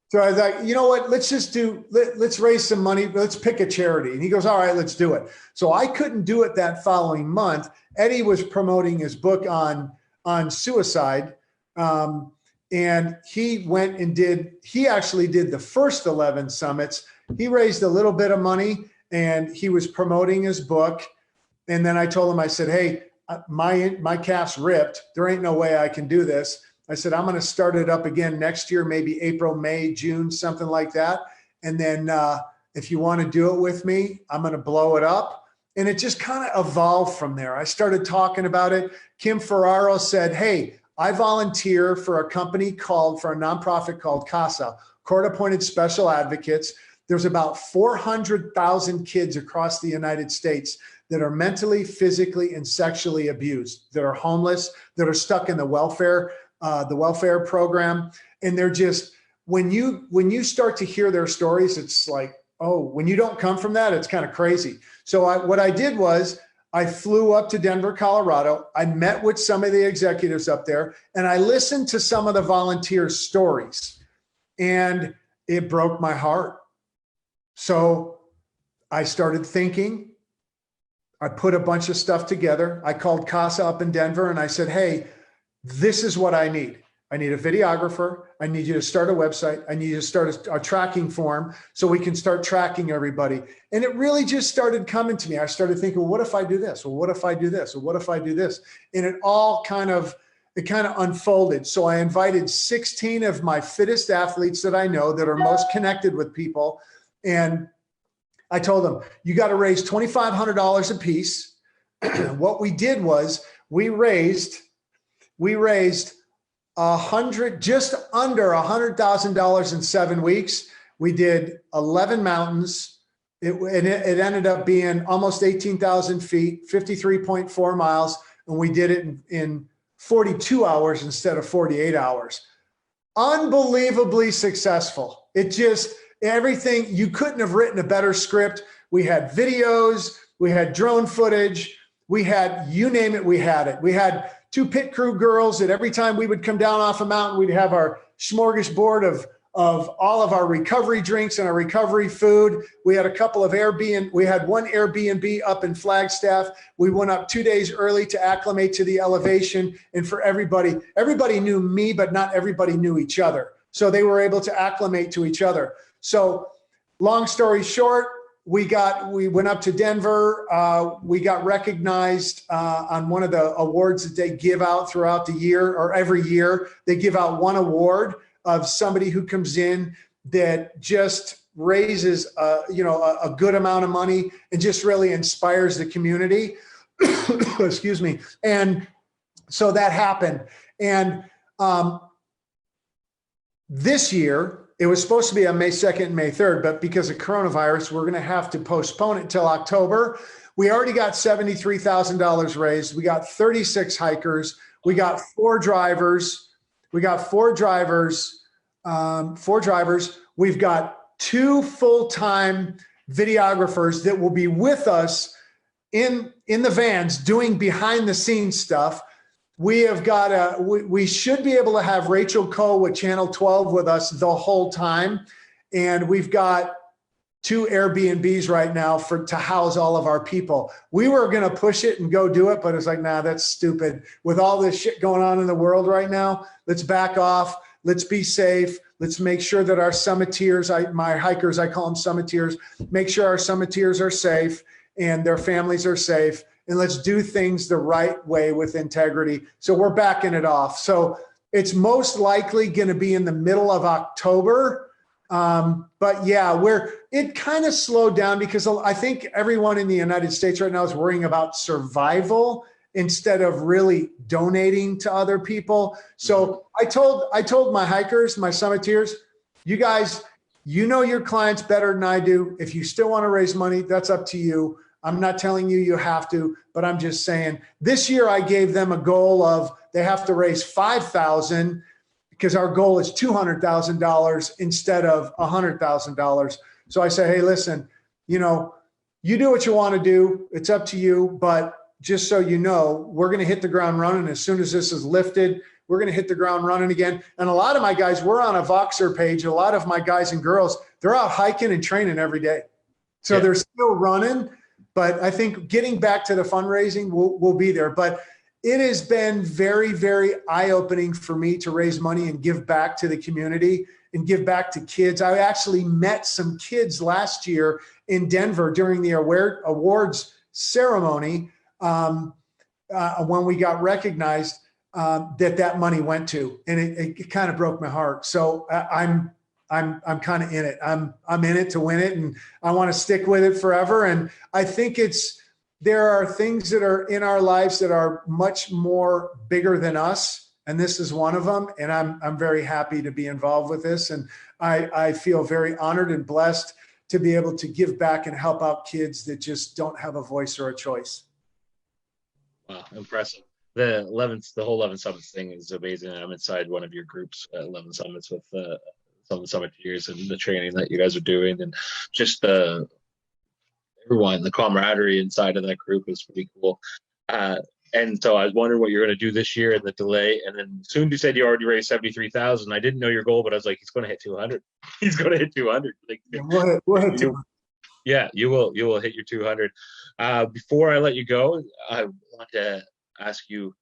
So I was like, you know what, let's raise some money. Let's pick a charity. And he goes, all right, let's do it. So I couldn't do it that following month. Eddie was promoting his book on suicide. And he went and he actually did the first 11 summits. He raised a little bit of money and he was promoting his book. And then I told him, I said, hey, my calf's ripped. There ain't no way I can do this. I said, I'm going to start it up again next year, maybe April, May, June, something like that. And then if you want to do it with me, I'm going to blow it up. And it just kind of evolved from there. I started talking about it. Kim Ferraro said, hey, I volunteer for a nonprofit called CASA, Court Appointed Special Advocates. There's about 400,000 kids across the United States that are mentally, physically, and sexually abused, that are homeless, that are stuck in the welfare program. And they're just, when you start to hear their stories, it's like, oh, when you don't come from that, it's kind of crazy. So what I did was I flew up to Denver, Colorado. I met with some of the executives up there and I listened to some of the volunteers' stories and it broke my heart. So I started thinking, I put a bunch of stuff together. I called CASA up in Denver and I said, hey, this is what I need. I need a videographer. I need you to start a website. I need you to start a tracking form so we can start tracking everybody. And it really just started coming to me. I started thinking, well, what if I do this? Well, what if I do this? Well, what if I do this? And it kind of unfolded. So I invited 16 of my fittest athletes that I know that are most connected with people. And I told them, you got to raise $2,500 a piece. What we did was we raised just under $100,000 in 7 weeks. We did 11 mountains. It ended up being almost 18,000 feet, 53.4 miles. And we did it in 42 hours instead of 48 hours. Unbelievably successful. It just, everything, you couldn't have written a better script. We had videos, we had drone footage, we had, you name it, we had it. We had 2 pit crew girls that every time we would come down off a mountain, we'd have our smorgasbord of all of our recovery drinks and our recovery food. We had a couple of we had one Airbnb up in Flagstaff. We went up 2 days early to acclimate to the elevation. And for everybody knew me, but not everybody knew each other. So they were able to acclimate to each other. So long story short, we went up to Denver. We got recognized on one of the awards that they give out throughout the year, or every year. They give out one award of somebody who comes in that just raises a good amount of money and just really inspires the community. Excuse me. And so that happened. And this year, it was supposed to be on May 2nd and May 3rd, but because of coronavirus, we're going to have to postpone it till October. We already got $73,000 raised. We got 36 hikers. We got 4 drivers. We've got 2 full-time videographers that will be with us in the vans doing behind the scenes stuff. We have got we should be able to have Rachel Coe with Channel 12 with us the whole time. And we've got 2 Airbnbs right now to house all of our people. We were going to push it and go do it, but it's like, nah, that's stupid. With all this shit going on in the world right now, let's back off. Let's be safe. Let's make sure that our summiteers, my hikers, I call them summiteers, make sure our summiteers are safe and their families are safe. And let's do things the right way with integrity. So we're backing it off. So it's most likely going to be in the middle of October. But yeah, it kind of slowed down because I think everyone in the United States right now is worrying about survival instead of really donating to other people. So I told my hikers, my summiteers, you guys, you know your clients better than I do. If you still want to raise money, that's up to you. I'm not telling you have to, but I'm just saying this year I gave them a goal of they have to raise $5,000 because our goal is $200,000 instead of $100,000. So I say, hey, listen, you do what you want to do. It's up to you. But just so you know, we're going to hit the ground running as soon as this is lifted. We're going to hit the ground running again. And a lot of my guys, we're on a Voxer page. A lot of my guys and girls, they're out hiking and training every day. So they're still running. But I think getting back to the fundraising, we'll be there. But it has been very, very eye-opening for me to raise money and give back to the community and give back to kids. I actually met some kids last year in Denver during the awards ceremony when we got recognized that money went to. And it kind of broke my heart. So I'm kind of in it. I'm in it to win it, and I want to stick with it forever. And I think there are things that are in our lives that are much more bigger than us. And this is one of them. And I'm very happy to be involved with this. And I feel very honored and blessed to be able to give back and help out kids that just don't have a voice or a choice. Wow, impressive. The whole 11 Summits thing is amazing. I'm inside one of your groups, 11 Summits, with some of the summiteers and the training that you guys are doing, and just everyone, the camaraderie inside of that group is pretty cool. And so I was wondering what you're going to do this year and the delay. And then soon you said you already raised 73,000. I didn't know your goal, but I was like, he's going to hit 200. He's going to hit 200. Like, we'll hit 200. Yeah, you will hit your 200. Before I let you go, I want to ask you,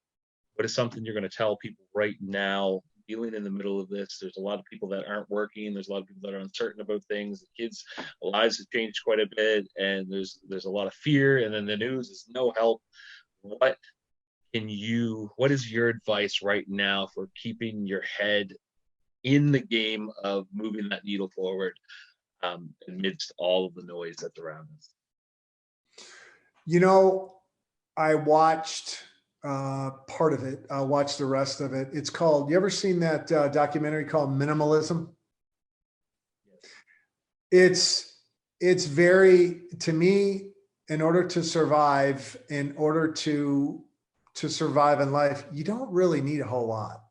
what is something you're going to tell people right now dealing in the middle of this? There's a lot of people that aren't working. There's a lot of people that are uncertain about things. The kids' lives have changed quite a bit, and there's a lot of fear. And then the news is no help. What is your advice right now for keeping your head in the game of moving that needle forward amidst all of the noise that's around us? I watched part of it. I'll watch the rest of it. It's called, you ever seen that documentary called Minimalism? It's very, to me, in order to survive in life, you don't really need a whole lot.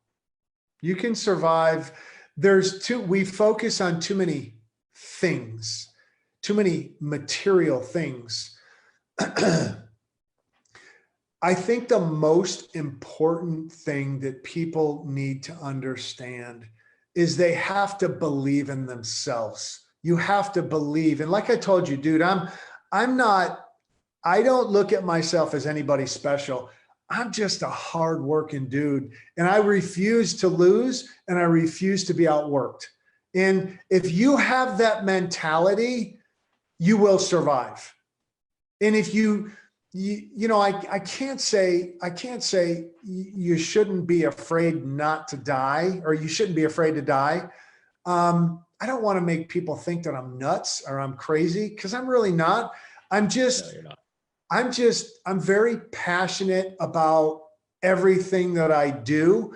You can survive. We focus on too many things, too many material things. I think the most important thing that people need to understand is they have to believe in themselves. You have to believe. And like I told you, dude, I don't look at myself as anybody special. I'm just a hardworking dude, and I refuse to lose, and I refuse to be outworked. And if you have that mentality, you will survive. And if you know, I can't say you shouldn't be afraid not to die, or you shouldn't be afraid to die. I don't want to make people think that I'm nuts or I'm crazy, because I'm really not. I'm just, No, you're not. I'm very passionate about everything that I do.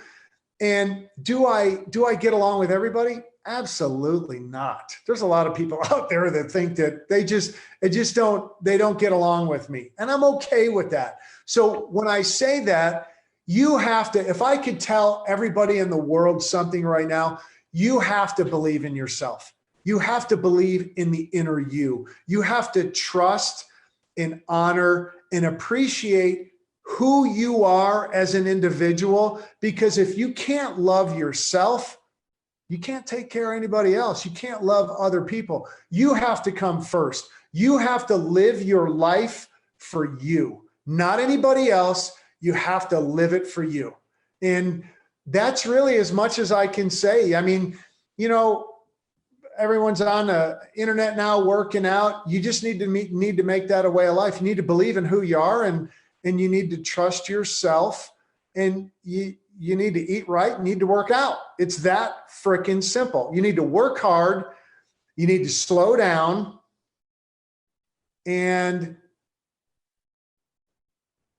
And do I get along with everybody? Absolutely not. There's a lot of people out there that think that they don't get along with me. And I'm okay with that. So when I say that, you have to, if I could tell everybody in the world something right now, you have to believe in yourself. You have to believe in the inner you. You have to trust and honor and appreciate who you are as an individual, because if you can't love yourself, you can't take care of anybody else. You can't love other people. You have to come first. You have to live your life for you, not anybody else. You have to live it for you. And that's really as much as I can say. I mean, you know, everyone's on the internet now working out. You just need to make that a way of life. You need to believe in who you are, and you need to trust yourself, and you need to eat right. You need to work out. It's that freaking simple. You need to work hard. You need to slow down, and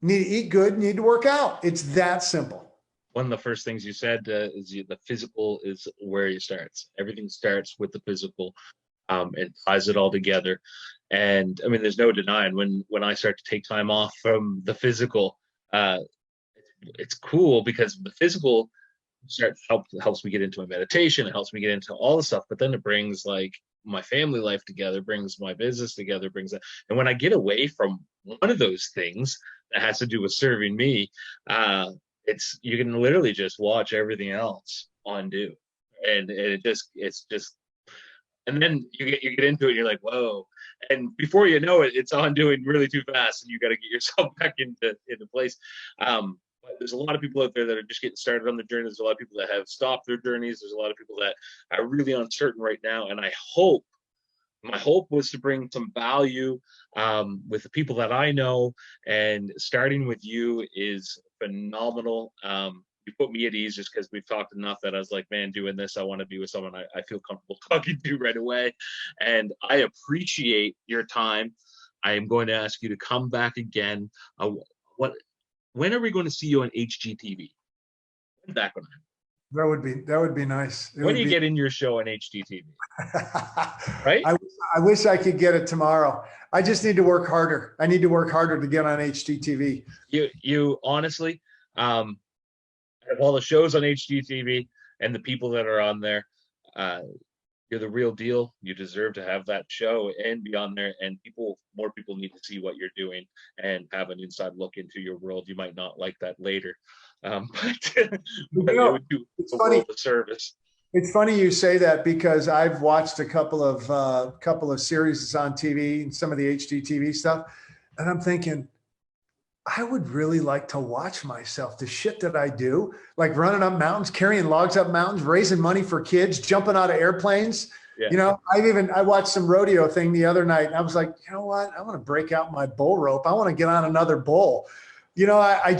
you need to eat good. You need to work out. It's that simple. One of the first things you said is the physical is where it starts. Everything starts with the physical, and ties it all together. And I mean, there's no denying when I start to take time off from the physical, it's cool because the physical helps me get into my meditation. It helps me get into all the stuff, but then it brings like my family life together, brings my business together, brings that. And when I get away from one of those things that has to do with serving me, you can literally just watch everything else undo, and it's just, and then you get into it and you're like, whoa, and before you know it, it's on doing really too fast, and you got to get yourself back into place. But there's a lot of people out there that are just getting started on the journey. There's a lot of people that have stopped their journeys. There's a lot of people that are really uncertain right now, and my hope was to bring some value with the people that I know, and starting with you is phenomenal. You put me at ease just because we've talked enough that I was like, man, doing this, I want to be with someone I feel comfortable talking to right away. And I appreciate your time. I am going to ask you to come back again. When are we going to see you on HGTV? When's that going to happen? That would be nice. When do you get in your show on HGTV? Right? I wish I could get it tomorrow. I just need to work harder. I need to work harder to get on HGTV. You honestly, of all the shows on HGTV and the people that are on there, you're the real deal. You deserve to have that show and be on there, and more people need to see what you're doing and have an inside look into your world. You might not like that later, but it would do a world of service. It's funny you say that, because I've watched a couple of series on TV and some of the HGTV stuff, and I'm thinking, I would really like to watch myself, the shit that I do, like running up mountains, carrying logs up mountains, raising money for kids, jumping out of airplanes. Yeah. You know, I watched some rodeo thing the other night, and I was like, you know what? I want to break out my bull rope. I want to get on another bull. You know, I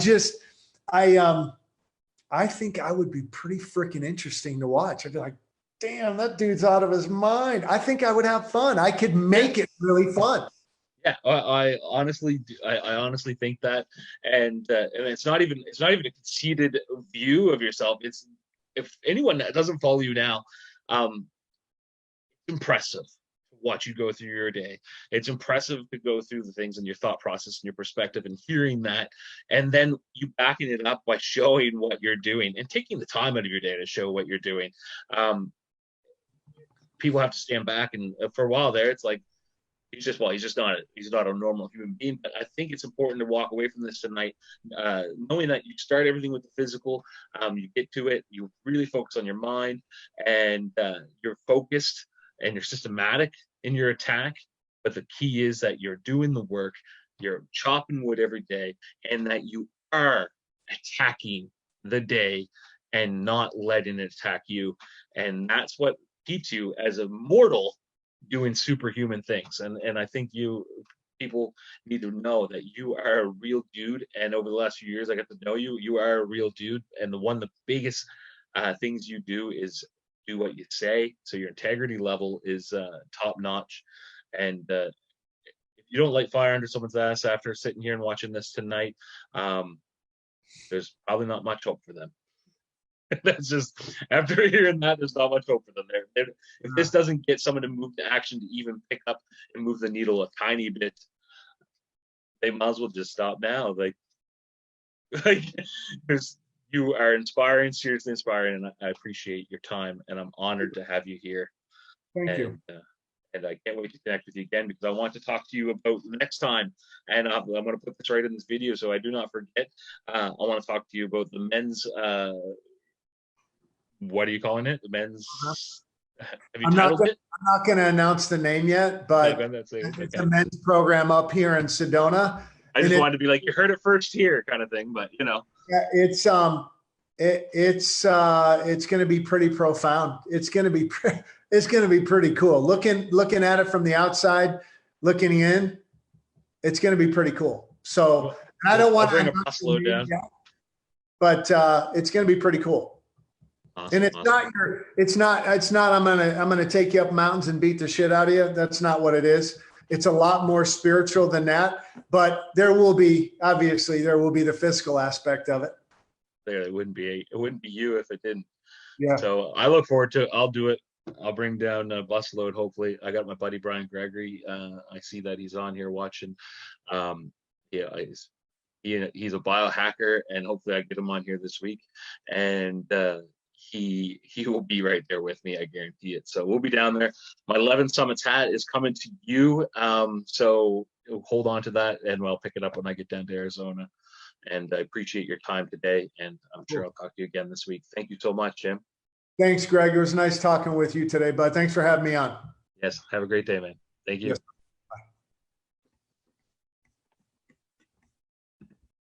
think I would be pretty freaking interesting to watch. I'd be like, damn, that dude's out of his mind. I think I would have fun. I could make it really fun. Yeah, I honestly think that, and it's not even a conceited view of yourself. It's, if anyone that doesn't follow you now, it's impressive to watch you go through your day. It's impressive to go through the things and your thought process and your perspective, and hearing that, and then you backing it up by showing what you're doing and taking the time out of your day to show what you're doing. People have to stand back, and for a while there, it's like, he's not a normal human being. But I think it's important to walk away from this tonight, knowing that you start everything with the physical. You get to it, you really focus on your mind, and you're focused and you're systematic in your attack. But the key is that you're doing the work, you're chopping wood every day, and that you are attacking the day and not letting it attack you. And that's what keeps you as a mortal doing superhuman things. And I think people need to know that you are a real dude. And over the last few years, I got to know you. You are a real dude. And one of the biggest things you do is do what you say. So your integrity level is top notch. And if you don't light fire under someone's ass after sitting here and watching this tonight, there's probably not much hope for them. That's just, after hearing that, there's not much hope for them there. If this doesn't get someone to move to action to even pick up and move the needle a tiny bit, they might as well just stop now. Like because you are inspiring, seriously inspiring, and I appreciate your time, and I'm honored to have you here. Thank you. And I can't wait to connect with you again, because I want to talk to you about next time. And I'm going to put this right in this video so I do not forget. I want to talk to you about the men's, what are you calling it? The men's, have you titled it? I'm not going to announce the name yet, but it's a men's program up here in Sedona. I just wanted to be like, you heard it first here kind of thing, but you know. Yeah, it's going to be pretty profound. It's going to be pretty cool. Looking at it from the outside, looking in, it's going to be pretty cool. So I don't want to slow down, but it's going to be pretty cool. Awesome, and it's not I'm gonna take you up mountains and beat the shit out of you. That's not what it is. It's a lot more spiritual than that, but obviously there will be the physical aspect of it. It wouldn't be you if it didn't. Yeah. So I look forward to it. I'll do it. I'll bring down a busload. Hopefully, I got my buddy Brian Gregory. I see that he's on here watching. Yeah, he's a biohacker, and hopefully I get him on here this week. And he will be right there with me, I guarantee it. So we'll be down there. My 11 Summits hat is coming to you, so hold on to that, and I'll pick it up when I get down to Arizona. And I appreciate your time today, and I'm sure I'll talk to you again this week. Thank you so much, Jim. Thanks, Greg. It was nice talking with you today, bud. Thanks for having me on. Yes, have a great day, man. Thank you. Yes.